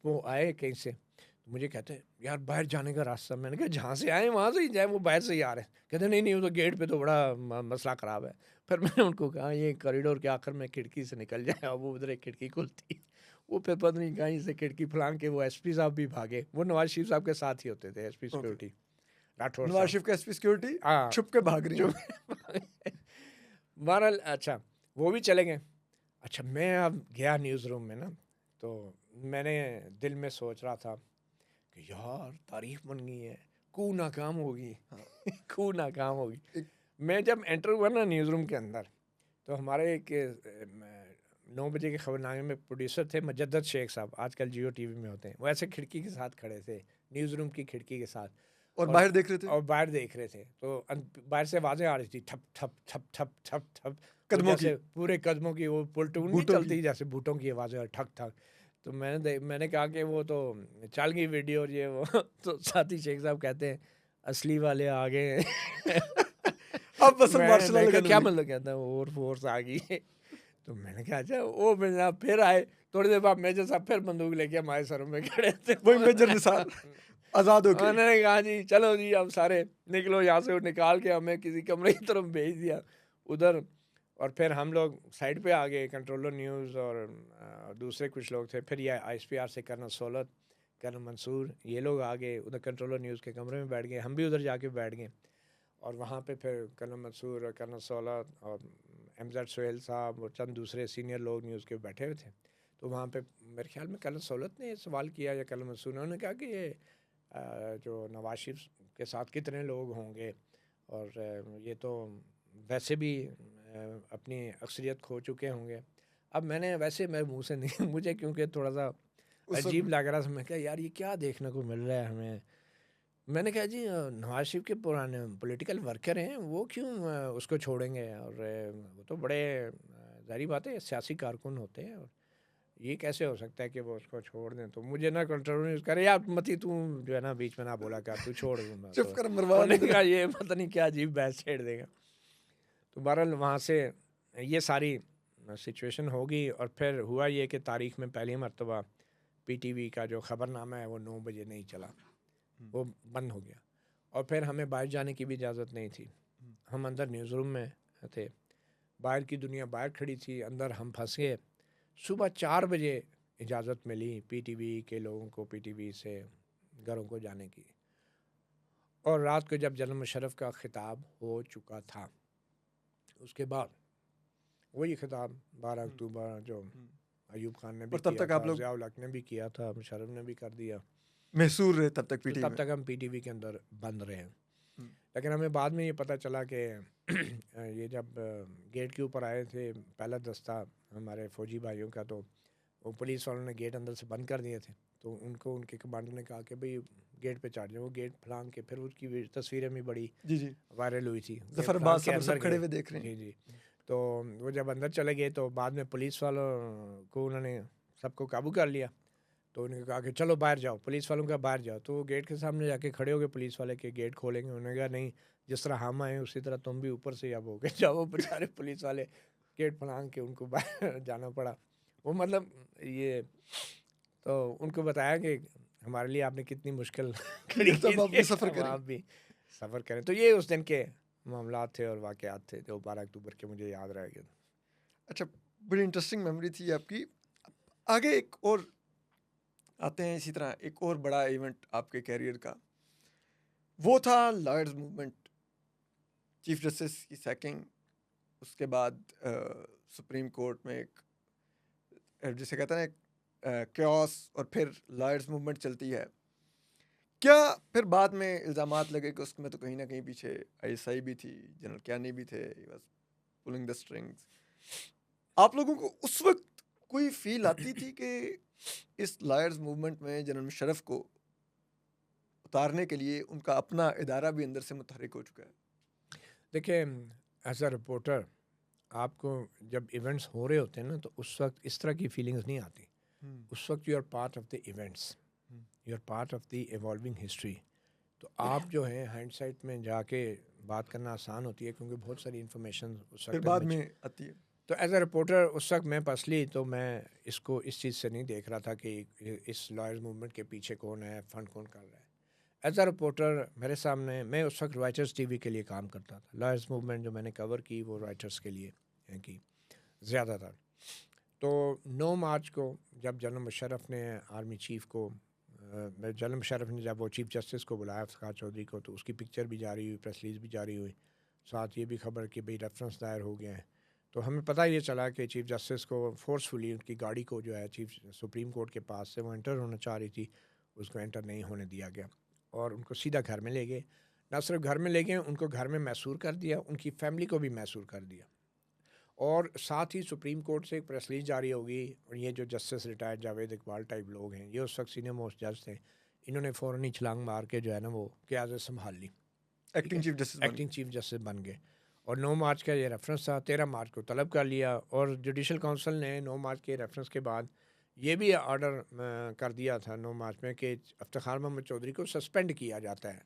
वो आए कहीं से, तो मुझे कहते हैं यार बाहर जाने का रास्ता। मैंने कहा जहाँ से आए वहाँ से ही जाए, वो बाहर से ही आ रहे हैं। कहते नहीं नहीं वो तो गेट पे तो बड़ा मसला ख़राब है। फिर मैंने उनको कहा ये कॉरिडोर के आखिर में खिड़की से निकल जाए, और वो उधर एक खिड़की खुलती, वो फिर पता नहीं कहीं से खिड़की फलांग के वो एसपी साहब भी भागे। वो नवाज शरीफ साहब के साथ ही होते थे, एसपी सिक्योरिटी राठौर नवाज शरीफ का एसपी सिक्योरिटी हाँ छुप के भाग रही है। बहरहाल अच्छा वो भी चले गए। अच्छा मैं अब गया न्यूज़ रूम में ना, तो मैंने दिल में सोच रहा था कि यार तारीफ बन गई है, कू नाकाम होगी, कू नाकाम होगी। मैं जब एंटर हुआ ना न्यूज़ रूम के अंदर, तो हमारे एक 9 बजे के खबरनामे में प्रोड्यूसर थे मजद्दत शेख साहब, आजकल जियो टीवी में होते हैं। वो ऐसे खिड़की के साथ खड़े थे, न्यूज़ रूम की खिड़की के साथ, और बाहर देख रहे थे, और बाहर देख रहे थे। तो बाहर से आवाज़ें आ रही थी, ठप ठप ठप ठप ठप ठप, कदमों की, पूरे कदमों की, वो पुलटून नहीं चलती जैसे बूटों की आवाज़ें, ठक ठक। तो मैंने कहा कि वो तो चल गई वीडियो और ये वो तो साथी शेख साहब कहते हैं असली वाले आ गए हैं। अब बस मार्शल मैंने कहा लगन क्या हुई। मतलब, कहता है और फोर्स आ गई है। तो मैंने कहा अच्छा, वो मेजर फिर आए, थोड़ी देर बाद मेजर साहब फिर बंदूक लेके हमारे सरों में खड़े थे। वही मेजर निसार आजाद हो गए। उन्होंने कहा जी चलो जी अब सारे निकलो यहाँ से, निकाल के हमें किसी कमरे की तरफ भेज दिया उधर। और फिर हम लोग साइड पे आ गए, कंट्रोलर न्यूज़ और दूसरे कुछ लोग थे। फिर ये आईएसपीआर से कर्नल सोलत, कर्नल मंसूर, ये लोग आ गए उधर कंट्रोलर न्यूज़ के कमरे में बैठ गए। हम भी उधर जाके बैठ गए, और वहाँ पे फिर कर्नल मंसूर और कर्नल सोलत और एमजेड सोहेल साहब और चंद दूसरे सीनियर लोग न्यूज़ के बैठे हुए थे। तो वहाँ पे मेरे ख्याल में कर्नल सोलत ने सवाल किया या कर्नल मंसूर ने, उन्होंने कहा कि ये जो नवाज शरीफ के साथ कितने लोग होंगे, और ये तो वैसे भी अपनी अक्सरियत खो चुके होंगे। अब मैंने वैसे मेरे मुंह से नहीं मुझे क्योंकि थोड़ा सा अजीब लग रहा था, मैं कहा यार ये क्या देखने को मिल रहा है हमें। मैंने कहा जी नवाज शरीफ के पुराने पॉलिटिकल वर्कर हैं, वो क्यों उसको छोड़ेंगे, और वो तो बड़े जाहिर बात है सियासी कारकुन होते हैं, और ये कैसे हो सकता है कि वो उसको छोड़ दें। तो मुझे ना कंट्रोल करे यार मती, तू जो है ना बीच में ना बोला कर, तू छोड़ दूँगा। चुप कर मरवा उन्होंने कहा ये पता नहीं क्या अजीब बहस छेड़ देगा। तो बहरहाल वहाँ से ये सारी सिचुएशन होगी, और फिर हुआ ये कि तारीख़ में पहली मरतबा पीटीवी का जो ख़बरनामा है वो 9 बजे नहीं चला, वो बंद हो गया। और फिर हमें बाहर जाने की भी इजाज़त नहीं थी, हम अंदर न्यूज़ रूम में थे, बाहर की दुनिया बाहर खड़ी थी, अंदर हम फंस गए। सुबह 4 बजे इजाज़त मिली पीटीवी के लोगों को, पीटीवी से घरों को जाने की। और रात को जब जनरल मुशर्रफ का खिताब हो चुका था, उसके बाद वही खिताब 12 अक्टूबर जो अयूब खान ने भी और तब किया तक आप था, लोग ज़िया-उल हक ने भी किया था, मुशर्रफ ने भी कर दिया, महसूर रहे तब तक तो पीटीवी तब में। तक हम पीटीवी के अंदर बंद रहे। लेकिन हमें बाद में ये पता चला कि ये जब गेट के ऊपर आए थे पहला दस्ता हमारे फ़ौजी भाइयों का, तो वो पुलिस वालों ने गेट अंदर से बंद कर दिए थे। तो उनको उनके कमांडर ने कहा कि भाई गेट पे चढ़ जाओ। वो गेट फलांग के, फिर उसकी तस्वीरें भी बड़ी जी जी, वायरल हुई थी, गेट जफर फलांग अब्बास के सब अंदर सब खड़े गए। हुए देख रहे जी हैं। जी। तो वो जब अंदर चले गए तो बाद में पुलिस वालों को उन्होंने सबको काबू कर लिया। तो उन्होंने कहा कि चलो बाहर जाओ, पुलिस वालों का बाहर जाओ। तो वो गेट के सामने जाके खड़े हो गए, पुलिस वाले के गेट खोलेंगे। उन्होंने कहा नहीं, जिस तरह हम आए उसी तरह तुम भी ऊपर से अब हो गए जाओ। बेचारे पुलिस वाले गेट फलांग के उनको बाहर जाना पड़ा। वो मतलब ये तो उनको बताया कि हमारे लिए आपने कितनी मुश्किल खड़ी की तब आप थी, भी सफ़र अब करें। आप भी सफ़र करें। तो ये उस दिन के मामलात थे और वाक़यात थे जो 12 अक्टूबर के मुझे याद रह गए। अच्छा, बड़ी इंटरेस्टिंग मेमोरी थी आपकी। आगे एक और आते हैं, इसी तरह एक और बड़ा इवेंट आपके कैरियर का, वो था लॉयर्स मूवमेंट, चीफ जस्टिस की सैकिंग, उसके बाद सुप्रीम कोर्ट में एक जिसे कहते हैं क्योस, और फिर लॉयर्स मूवमेंट चलती है। क्या फिर बाद में इल्ज़ामात लगे कि उसमें तो कहीं ना कहीं पीछे आईएसआई भी थी, जनरल क्यानी भी थे, he was pulling the strings. आप लोगों को उस वक्त कोई फील आती थी कि इस लॉयर्स मूवमेंट में जनरल मुशर्रफ को उतारने के लिए उनका अपना इदारा भी अंदर से मुतहरिक हो चुका है? देखिए, एज अ रिपोर्टर आपको जब इवेंट्स हो रहे होते हैं ना, तो उस वक्त इस तरह की फीलिंग्स नहीं आती। उस वक्त you are part of the events, you are part of the evolving history. तो आप जो है हाइंडसाइट में जाके बात करना आसान होती है, क्योंकि बहुत सारी इन्फॉर्मेशन उस फिर वक्त बाद में आती है। तो एज अ रिपोर्टर उस वक्त मैं पर्सनली तो मैं इसको इस चीज़ से नहीं देख रहा था कि इस लॉयर्स मूवमेंट के पीछे कौन है, फंड कौन कर रहा है। एज अ रिपोर्टर मेरे सामने, मैं उस वक्त रॉयटर्स टीवी के लिए काम करता था। लॉयर्स मूवमेंट जो मैंने कवर की वो रॉयटर्स के लिए की ज़्यादातर। तो 9 मार्च को जब जनरल मुशर्रफ ने आर्मी चीफ को जनरल मुशर्रफ ने जब वो चीफ जस्टिस को बुलाया इफ्तिखार चौधरी को, तो उसकी पिक्चर भी जारी हुई, प्रेस रिलीज भी जारी हुई, साथ ये भी खबर कि भाई रेफरेंस दायर हो गए हैं। तो हमें पता ये चला कि चीफ जस्टिस को फोर्सफुली उनकी गाड़ी को जो है चीफ सुप्रीम कोर्ट के पास से वो एंटर होना चाह रही थी, उसको एंटर नहीं होने दिया गया और उनको सीधा घर में ले गए। ना सिर्फ घर में ले गए, उनको घर में मैसूर कर दिया, उनकी फैमिली को भी मैसूर कर दिया। और साथ ही सुप्रीम कोर्ट से एक प्रेस रिलीज जारी होगी, और ये जो justice retired Javed Iqbal type लोग हैं, ये उस वक्त सीनियर मोस्ट जज थे, इन्होंने फ़ौरन ही छलांग मार के जो है ना वो क़यादत संभाल ली, एक्टिंग चीफ जस्टिस बन गए। और 9 मार्च का ये रेफरेंस था, 13 मार्च को तलब कर लिया, और जुडिशल काउंसिल ने 9 मार्च के रेफरेंस के बाद ये भी ऑर्डर कर दिया था 9 मार्च में कि इफ्तिखार मोहम्मद चौधरी को सस्पेंड किया जाता है।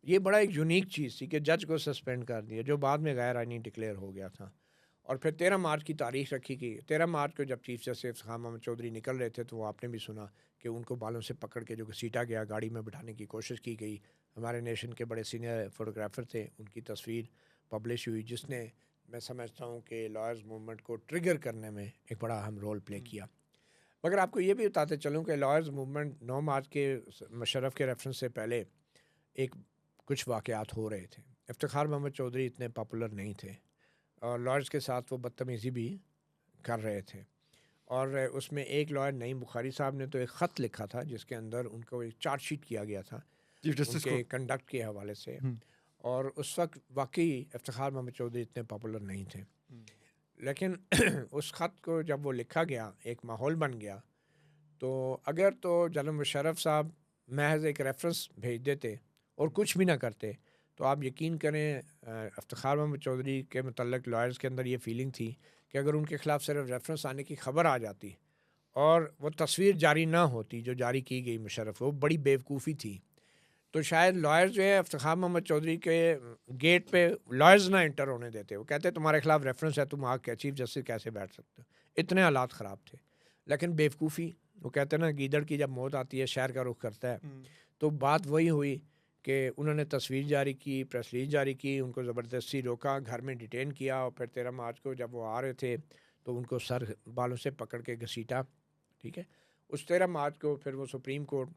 ये बड़ा एक यूनिक चीज़ थी कि जज को सस्पेंड कर दिया, जो बाद में गैर आइनी डिक्लेयर हो गया था। और फिर 13 मार्च की तारीख रखी गई। 13 मार्च को जब चीफ जस्टिस इफ्तिखार मोहम्मद चौधरी निकल रहे थे, तो वो आपने भी सुना कि उनको बालों से पकड़ के जो घसीटा गया, गाड़ी में बिठाने की कोशिश की गई। हमारे नेशन के बड़े सीनियर फोटोग्राफर थे, उनकी तस्वीर पब्लिश हुई, जिसने मैं समझता हूँ कि लॉयर्स मूवमेंट को ट्रिगर करने में एक बड़ा अहम रोल प्ले किया। मगर आपको ये भी बताते चलूँ कि लॉयर्स मूवमेंट 9 मार्च के मुशर्रफ के रेफरेंस से पहले एक कुछ वाक़यात हो रहे थे। इफ्तिखार मोहम्मद चौधरी इतने पॉपुलर नहीं थे, और लॉयर्स के साथ वो बदतमीज़ी भी कर रहे थे। और उसमें एक लॉयर नईम बुखारी साहब ने तो एक ख़त लिखा था, जिसके अंदर उनको एक चार्जशीट किया गया था चीफ जस्टिस उनके कंडक्ट के हवाले से। और उस वक्त वाकई इफ्तिखार मोहम्मद चौधरी इतने पॉपुलर नहीं थे, लेकिन उस ख़त को जब वो लिखा गया, एक माहौल बन गया। तो अगर तो जनरल मुशर्रफ साहब महज एक रेफरेंस भेज देते और कुछ भी ना करते, तो आप यकीन करें इफ्तिखार मोहम्मद चौधरी के मतलब लॉयर्स के अंदर ये फीलिंग थी कि अगर उनके ख़िलाफ़ सिर्फ रेफरेंस आने की ख़बर आ जाती और वो तस्वीर जारी ना होती जो जारी की गई मुशर्रफ, वो बड़ी बेवकूफ़ी थी। तो शायद लॉयर्स जो है इफ्तिखार मोहम्मद चौधरी के गेट पे लॉयर्स ना इंटर होने देते। वो कहते तुम्हारे खिलाफ रेफरेंस है, तुम आके चीफ जस्टिस कैसे बैठ सकते हो। इतने हालात ख़राब थे, लेकिन बेवकूफ़ी, वो कहते हैं ना गीदड़ की जब मौत आती है शहर का रुख करता है। तो बात वही हुई कि उन्होंने तस्वीर जारी की, प्रेस रिलीज जारी की, उनको ज़बरदस्ती रोका, घर में डिटेन किया, और फिर 13 मार्च को जब वो आ रहे थे तो उनको सर बालों से पकड़ के घसीटा। ठीक है, उस 13 मार्च को फिर वो सुप्रीम कोर्ट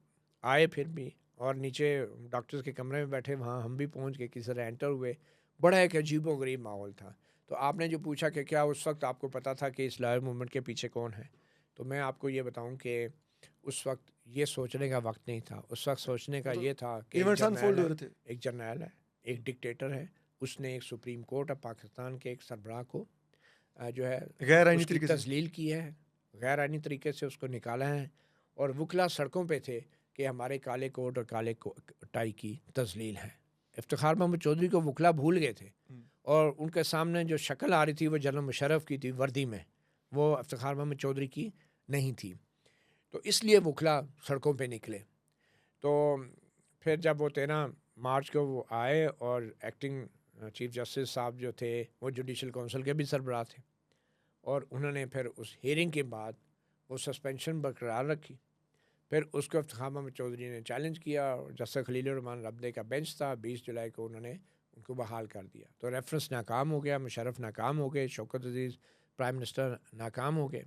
आए फिर भी, और नीचे डॉक्टर्स के कमरे में बैठे, वहाँ हम भी पहुँच के किसी तरह एंटर हुए। बड़ा एक अजीबो गरीब माहौल था। तो आपने जो पूछा कि क्या उस वक्त आपको पता था कि इस लॉयर मूवमेंट के पीछे कौन है, तो मैं आपको ये बताऊं कि उस वक्त ये सोचने का वक्त नहीं था। उस वक्त सोचने का ये था कि एक जर्नैल है, एक डिक्टेटर है, उसने एक सुप्रीम कोर्ट ऑफ पाकिस्तान के एक सरबराह को जो है गैर आइनी तरीके से तजलील की है, गैर आइनी तरीके से उसको निकाला है, और वकला सड़कों पे थे कि हमारे काले कोट और काले टाई की तजलील है। इफ्तिखार मोहम्मद चौधरी को वकला भूल गए थे, और उनके सामने जो शक्ल आ रही थी वो जनरल मुशर्रफ की थी वर्दी में, वो इफ्तिखार मोहम्मद चौधरी की नहीं थी। तो इसलिए वकला सड़कों पे निकले। तो फिर जब वो 13 मार्च को वो आए, और एक्टिंग चीफ जस्टिस साहब जो थे वो जुडिशल काउंसिल के भी सरबराह थे, और उन्होंने फिर उस हियरिंग के बाद वो सस्पेंशन बरकरार रखी। फिर उसको इफ्तिखार मोहम्मद चौधरी ने चैलेंज किया, जस्टिस खलील रहमान रब्दे का बेंच था, 20 जुलाई को उन्होंने उनको बहाल कर दिया। तो रेफरेंस नाकाम हो गया, मुशर्रफ नाकाम हो गए, शौकत अजीज़ प्राइम मिनिस्टर नाकाम हो गए।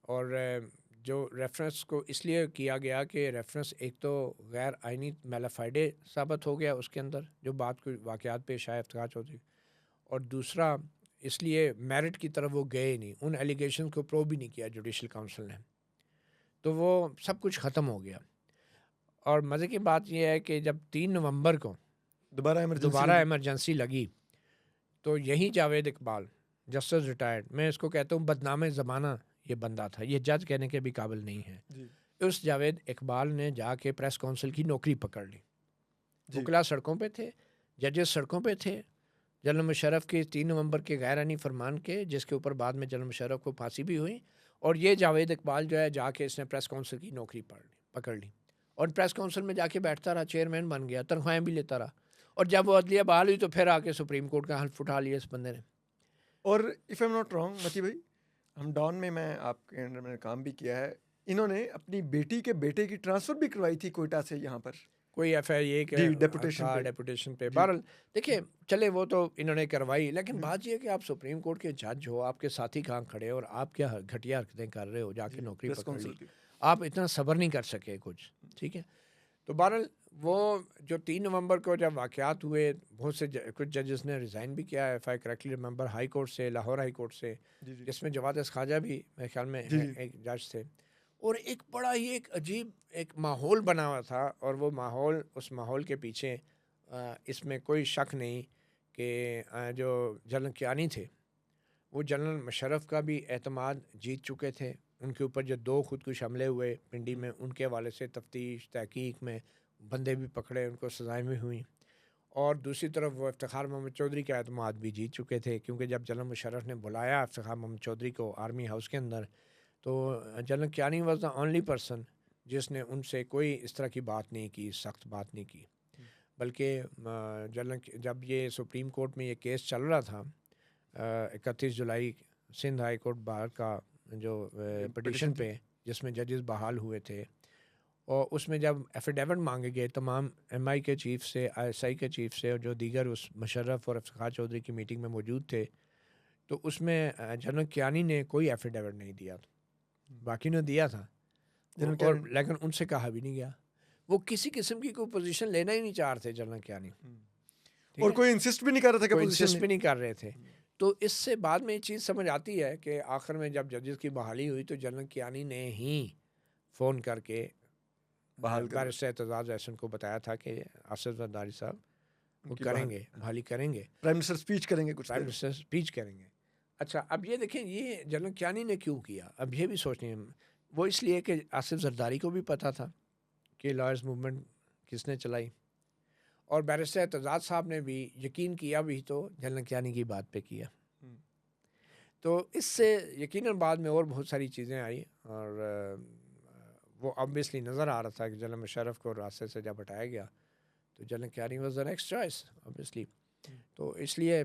और जो रेफरेंस को इसलिए किया गया कि रेफरेंस एक तो गैर आइनी मेलाफाइडे साबित हो गया उसके अंदर जो बात कोई वाक़यात पेश आए इफ्तिखार चौधरी, और दूसरा इसलिए मेरिट की तरफ वो गए नहीं, उन एलिगेशन को प्रूव भी नहीं किया जुडिशल काउंसिल ने, तो वो सब कुछ ख़त्म हो गया। और मज़े की बात यह है कि जब 3 नवंबर को दोबारा इमरजेंसी लगी, तो यही जावेद इकबाल जस्टिस रिटायर्ड, मैं इसको कहता हूँ बदनाम ज़माना ये बंदा था, ये जज कहने के भी काबिल नहीं है। उस जावेद इकबाल ने जाके प्रेस काउंसिल की नौकरी पकड़ ली। वकला सड़कों पे थे, जजेस सड़कों पे थे, जनरल मुशर्रफ के 3 नवंबर के गैर-आइनी फरमान के, जिसके ऊपर बाद में जनरल मुशर्रफ को फांसी भी हुई, और ये जावेद इकबाल जो है जाके इसने प्रेस काउंसिल की नौकरी पकड़ ली और प्रेस काउंसिल में जाके बैठता रहा, चेयरमैन बन गया, तनख्वाहें भी लेता रहा, और जब वो अदलिया बहाल हुई तो फिर आके सुप्रीम कोर्ट का हल्फ उठा लिया इस बंदे ने। और if I am not wrong मती भाई, हम डॉन में मैं आपके अंडर मैंने काम भी किया है, इन्होंने अपनी बेटी के बेटे की ट्रांसफ़र भी करवाई थी कोयटा से यहाँ पर। कोई FIA के जी, डेपुटेशन था, पे। डेपुटेशन पे। जी। बहरहाल देखिए, चले वो तो इन्होंने करवाई, लेकिन बात ये है कि आप सुप्रीम कोर्ट के जज हो, आपके साथी कहाँ खड़े हो और आप क्या घटिया हरकतें कर रहे हो, जाके नौकरी प्रेस पकड़ काउंसिल ली, की। आप इतना सब्र नहीं कर सके कुछ, ठीक है। तो बहरहाल वो जो 3 नवंबर को जब वाक़यात हुए, बहुत से कुछ जजेस ने रिज़ाइन भी किया है, if I correctly remember, high court से, लाहौर हाई कोर्ट से, जी, जी। जिसमें जवाद ख्वाजा भी मेरे ख्याल में जी, जी। एक जज थे। और एक बड़ा ही एक अजीब एक माहौल बना हुआ था, और वो माहौल, उस माहौल के पीछे इसमें कोई शक नहीं कि जो जनरल कियानी थे वो जनरल मुशर्रफ का भी एतमाद जीत चुके थे। उनके ऊपर जो 2 खुदकुश हमले हुए पिंडी में, उनके हवाले से तफ्तीश तहकीक में बंदे भी पकड़े, उनको सज़ाएँ भी हुई, और दूसरी तरफ वो इफ्तिखार मोहम्मद चौधरी का एतमाद भी जीत चुके थे, क्योंकि जब जनरल मुशर्रफ ने बुलाया इफ्तिखार मोहम्मद चौधरी को आर्मी हाउस के अंदर, तो general Kayani was the only person जिसने उनसे कोई इस तरह की बात नहीं की, सख्त बात नहीं की। बल्कि जनरल जब ये सुप्रीम कोर्ट में ये केस चल रहा था, 31 जुलाई सिंध हाई कोर्ट बार का जो पिटीशन पे, जिसमें जजेस बहाल हुए थे, और उसमें जब एफिडेविट मांगे गए तमाम MI के चीफ से, ISI के चीफ से, और जो दीगर उस मुशर्रफ और इफ्तिखार चौधरी की मीटिंग में मौजूद थे, तो उसमें जनरल कियानी ने कोई एफिडेविट नहीं दिया था, बाकी ने दिया था, जनरल और कियानी। लेकिन उनसे कहा भी नहीं गया। वो किसी किस्म की कोई पोजीशन लेना ही नहीं चाह रहे थे जनरल कियानी, ठीक और है? कोई इंसिस्ट भी नहीं कर रहा था कि कोई पोजीशन इंसिस्ट भी ले। नहीं कर रहे थे। तो इससे बाद में ये चीज़ समझ आती है कि आखिर में जब जजेस की बहाली हुई तो जनरल कियानी ने ही फ़ोन करके बहाल कर बैरिस्टर एतजाज़ अहसन को बताया था कि आसिफ जरदारी साहब वो उनकी करेंगे, बहाली करेंगे, प्राइम मिनिस्टर स्पीच करेंगे कुछ प्राइम देर। मिनिस्टर स्पीच करेंगे। अच्छा, अब ये देखें, ये जनरल कियानी ने क्यों किया, अब ये भी सोचनी है। वो इसलिए कि आसिफ जरदारी को भी पता था कि लॉयर्स मूवमेंट किसने चलाई, और बैरिस्टर एतजाज़ साहब ने भी यकीन किया भी तो जनरल कियानी की बात पे किया। तो इससे यकीनन बाद में और बहुत सारी चीज़ें आई, और वो ऑब्वियसली नज़र आ रहा था कि जनरल मुशर्रफ को रास्ते से जब हटाया गया तो general Kayani was the next choice obviously. तो इसलिए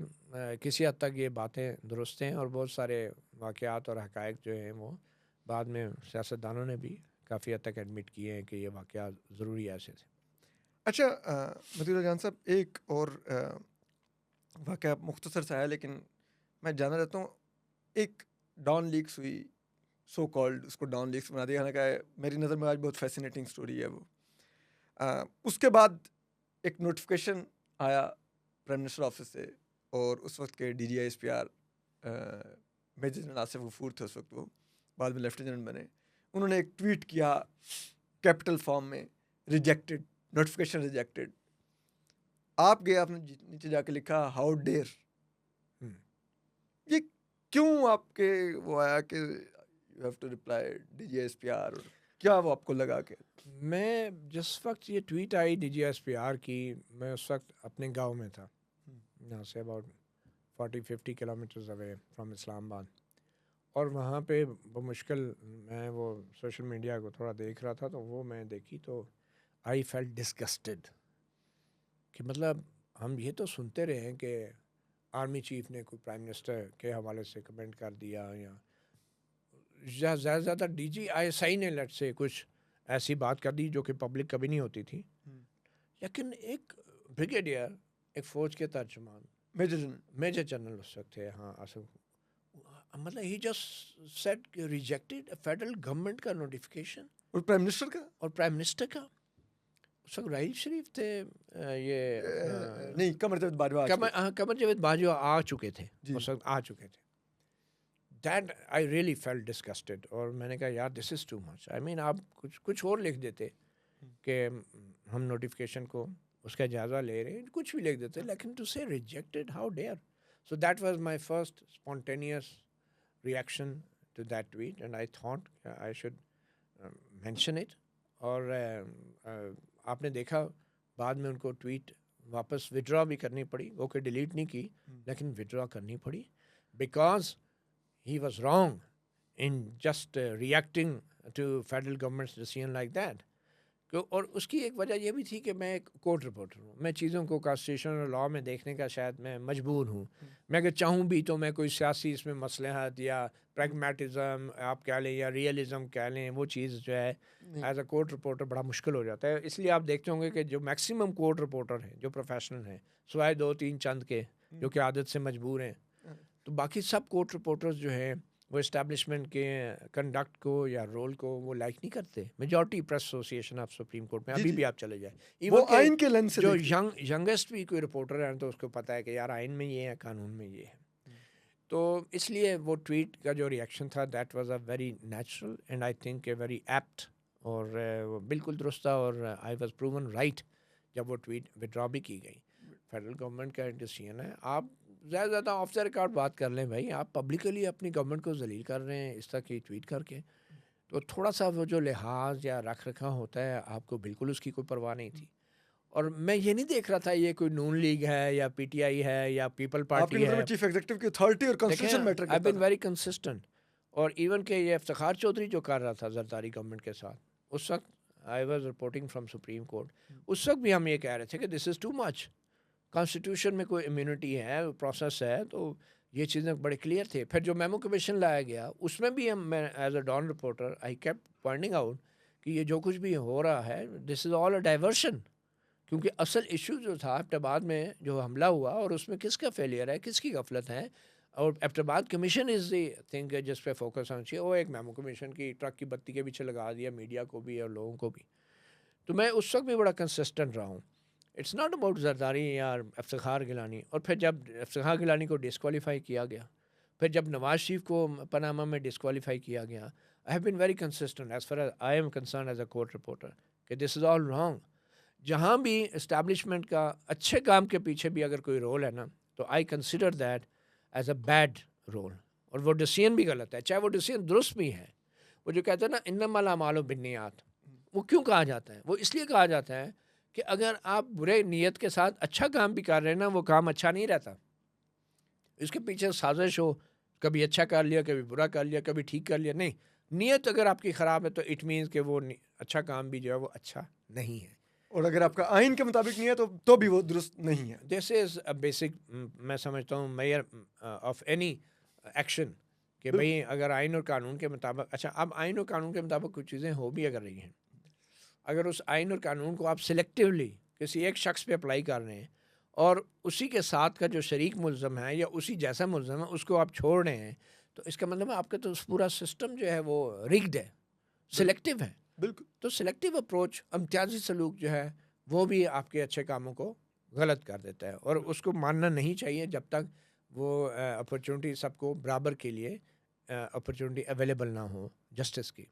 किसी हद तक ये बातें दुरुस्त हैं, और बहुत सारे वाक़यात और हक़ाइक़ जो हैं वो बाद में सियासतदानों ने भी काफ़ी हद तक एडमिट किए हैं कि ये वाक़यात ज़रूरी ऐसे थे। अच्छा, मतीउल्लाह जान साहब, एक और वाक़या मुख्तसर सा है, लेकिन मैं जानना चाहता हूँ, एक डॉन लीक्स हुई, सो कॉल्ड उसको डॉन लीक्स बना दिया, हालांकि मेरी नज़र में आज बहुत फैसिनेटिंग स्टोरी है वो। उसके बाद एक नोटिफिकेशन आया प्राइम मिनिस्टर ऑफिस से, और उस वक्त के DGISPR major general Asif Ghafoor थे उस वक्त, वो बाद में लेफ्टिनेंट जनरल बने। उन्होंने एक ट्वीट किया कैपिटल फॉर्म में, रिजेक्टेड, नोटिफिकेशन रिजेक्टेड। आप गए, आपने नीचे जाके लिखा हाउ डेयर। ये क्यों आपके वो आया कि you have to reply DGISPR, और क्या वो आपको लगा कि मैं जिस वक्त ये ट्वीट आई DGISPR की, मैं उस वक्त अपने गांव में था, यहाँ say about 40-50 kilometres away from Islamabad, और वहाँ पे मुश्किल मैं वो सोशल मीडिया को थोड़ा देख रहा था, तो वो मैं देखी तो आई फेल्ट डिस्गस्टेड कि मतलब हम ये तो सुनते रहे हैं कि आर्मी चीफ ने कोई प्राइम मिनिस्टर के हवाले से कमेंट कर दिया, या ज़्यादा से ज़्यादा DGISI ने लेट से कुछ ऐसी बात कर दी जो कि पब्लिक कभी नहीं होती थी, लेकिन एक ब्रिगेडियर, एक फ़ौज के तर्जुमान, मेजर जनरल उस वक्त थे, हाँ आसिफ, मतलब he just said rejected federal government का नोटिफिकेशन, और प्राइम मिनिस्टर का, और प्राइम मिनिस्टर का। उस वक्त राहील शरीफ थे, ये अपना नहीं, कमर जावेद बाजवा कमर जावेद बाजवा आ चुके थे, जी। उस वक्त आ चुके थे। That I really felt disgusted, और मैंने कहा यार this is too much. I mean आप कुछ और लिख देते कि हम नोटिफिकेशन को उसका जायज़ा ले रहे हैं, कुछ भी लिख देते, लेकिन to say rejected, how dare. So that was my first spontaneous reaction to that tweet, and I thought I should mention it. और आपने देखा बाद में उनको ट्वीट वापस विड्रॉ भी करनी पड़ी, वो कि डिलीट नहीं की लेकिन विड्रॉ करनी पड़ी, because he was wrong in just reacting to federal government's decision like that. और उसकी एक वजह यह भी थी कि मैं एक कोर्ट रिपोर्टर हूँ, मैं चीज़ों को कॉन्स्टिट्यूशन और लॉ में देखने का शायद मैं मजबूर हूँ। मैं अगर चाहूँ भी तो मैं कोई सियासी इसमें मसलहत या प्रैग्मेटिज़म आप कह लें या रियलिज़म कह लें, वो चीज़ जो है एज अ कोर्ट रिपोर्टर बड़ा मुश्किल हो जाता है। इसलिए आप देखते होंगे कि जो मैक्सिमम कोर्ट रिपोर्टर हैं, जो प्रोफेशनल हैं, सिवाय 2-3 चंद के जो कि आदत से मजबूर हैं, तो बाकी सब कोर्ट रिपोर्टर्स जो हैं वो इस्टेब्लिशमेंट के कंडक्ट को या रोल को वो लाइक नहीं करते। Majority press association of supreme court में अभी भी आप चले जाए, वो आइन के लेंस से जो यंगेस्ट भी कोई रिपोर्टर है तो उसको पता है कि यार आइन में ये है, कानून में ये है। तो इसलिए वो ट्वीट का जो रिएक्शन था that was a very natural and I think a very apt, और वो बिल्कुल दुरुस्त था, और आई वाज प्रूवन राइट जब वो ट्वीट विड्रॉ भी की गई। फेडरल गवर्नमेंट का डिसीजन है, आप ज़्यादा ऑफ द रिकॉर्ड बात कर लें भाई, आप पब्लिकली अपनी गवर्नमेंट को जलील कर रहे हैं इस तरह की ट्वीट करके, तो थोड़ा सा वो जो लिहाज या रख रखाव होता है आपको बिल्कुल उसकी कोई परवाह नहीं थी। और मैं ये नहीं देख रहा था ये कोई नून लीग है या पीटीआई है या पीपल पार्टी है, चीफ एग्जीक्यूटिव की अथॉरिटी और कॉन्स्टिट्यूशन मैटर करता। आई बीन वेरी कंसिस्टेंट, और इवन के ये इफ्तिखार चौधरी जो कर रहा था जरदारी गवर्नमेंट के साथ, उस वक्त I was reporting from supreme court, उस वक्त भी हम ये कह रहे थे कि this is too much, constitution में कोई इम्यूनिटी है, प्रोसेस है, तो ये चीज़ें बड़े क्लियर थे। फिर जो मेमो कमीशन लाया गया उसमें भी मैं as a Dawn reporter I kept pointing out कि ये जो कुछ भी हो रहा है this is all a diversion, क्योंकि असल इशू जो था एबटाबाद में जो हमला हुआ और उसमें किसका फेलियर है, किसकी गफलत है, और Abbottabad commission is the thing जिस पे फोकस होना चाहिए, वो एक मेमो कमीशन की ट्रक की बत्ती के पीछे लगा दिया मीडिया को भी और लोगों को भी। तो मैं उस वक्त भी बड़ा कंसिस्टेंट रहा हूँ, इट्स नॉट अबाउट जरदारी या इफ्तिखार गिलानी। और फिर जब इफ्तिखार गिलानी को डिस्क्वालीफाई किया गया, फिर जब नवाज शरीफ को पनामा में डिस्क्वालीफाई किया गया, I have been very consistent as far as I am concern as a court reporter कि दिस इज़ ऑल रॉन्ग। जहाँ भी इस्टेब्लिशमेंट का अच्छे काम के पीछे भी अगर कोई रोल है ना, तो I consider that as a bad role, और वो डिसीजन भी गलत है, चाहे वो डिसीजन दुरुस्त भी है। वो जो कहते हैं ना इन्नमल अमालु बिन्नियात, वो क्यों कहा जाता है? वो इसलिए कहा जाता है कि अगर आप बुरे नीयत के साथ अच्छा काम भी कर रहे हैं ना, वो काम अच्छा नहीं रहता, इसके पीछे साजिश हो, कभी अच्छा कर लिया, कभी बुरा कर लिया, कभी ठीक कर लिया, नहीं, नीयत अगर आपकी ख़राब है तो इट मीन्स कि वो अच्छा काम भी जो है वो अच्छा नहीं है। और अगर आपका आइन के मुताबिक नहीं है तो भी वो दुरुस्त नहीं है। दिस इज़ अ बेसिक, मैं समझता हूँ मेयर ऑफ एनी एक्शन कि भाई अगर आइन और कानून के मुताबिक, अच्छा अब आइन और कानून के मुताबिक कुछ चीज़ें हो भी अगर रही हैं, अगर उस आइन और कानून को आप सिलेक्टिवली किसी एक शख्स पे अप्लाई कर रहे हैं और उसी के साथ का जो शरीक मुल्ज़म है या उसी जैसा मुल्ज़म है उसको आप छोड़ रहे हैं, तो इसका मतलब है आपका तो पूरा सिस्टम जो है वो रिग्ड है, सिलेक्टिव है। बिल्कुल। तो सिलेक्टिव अप्रोच, इम्तियाजी सलूक जो है वो भी आपके अच्छे कामों को गलत कर देता है, और उसको मानना नहीं चाहिए जब तक वो अपॉर्चुनिटी सबको बराबर के लिए अपॉर्चुनिटी अवेलेबल ना हो जस्टिस की।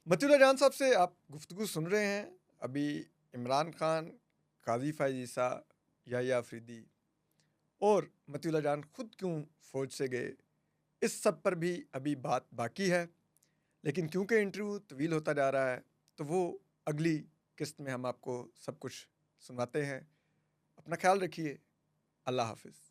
मतीउल्लाह जान साहब से आप गुफ्तगू सुन रहे हैं। अभी इमरान खान, काजी फ़ाइज़ ईसा, याह्या अफरीदी और मतीउल्लाह जान खुद क्यों फ़ौज से गए, इस सब पर भी अभी बात बाकी है। लेकिन क्योंकि इंटरव्यू तवील होता जा रहा है तो वो अगली किस्त में हम आपको सब कुछ सुनाते हैं। अपना ख्याल रखिए। अल्लाह हाफ़िज़।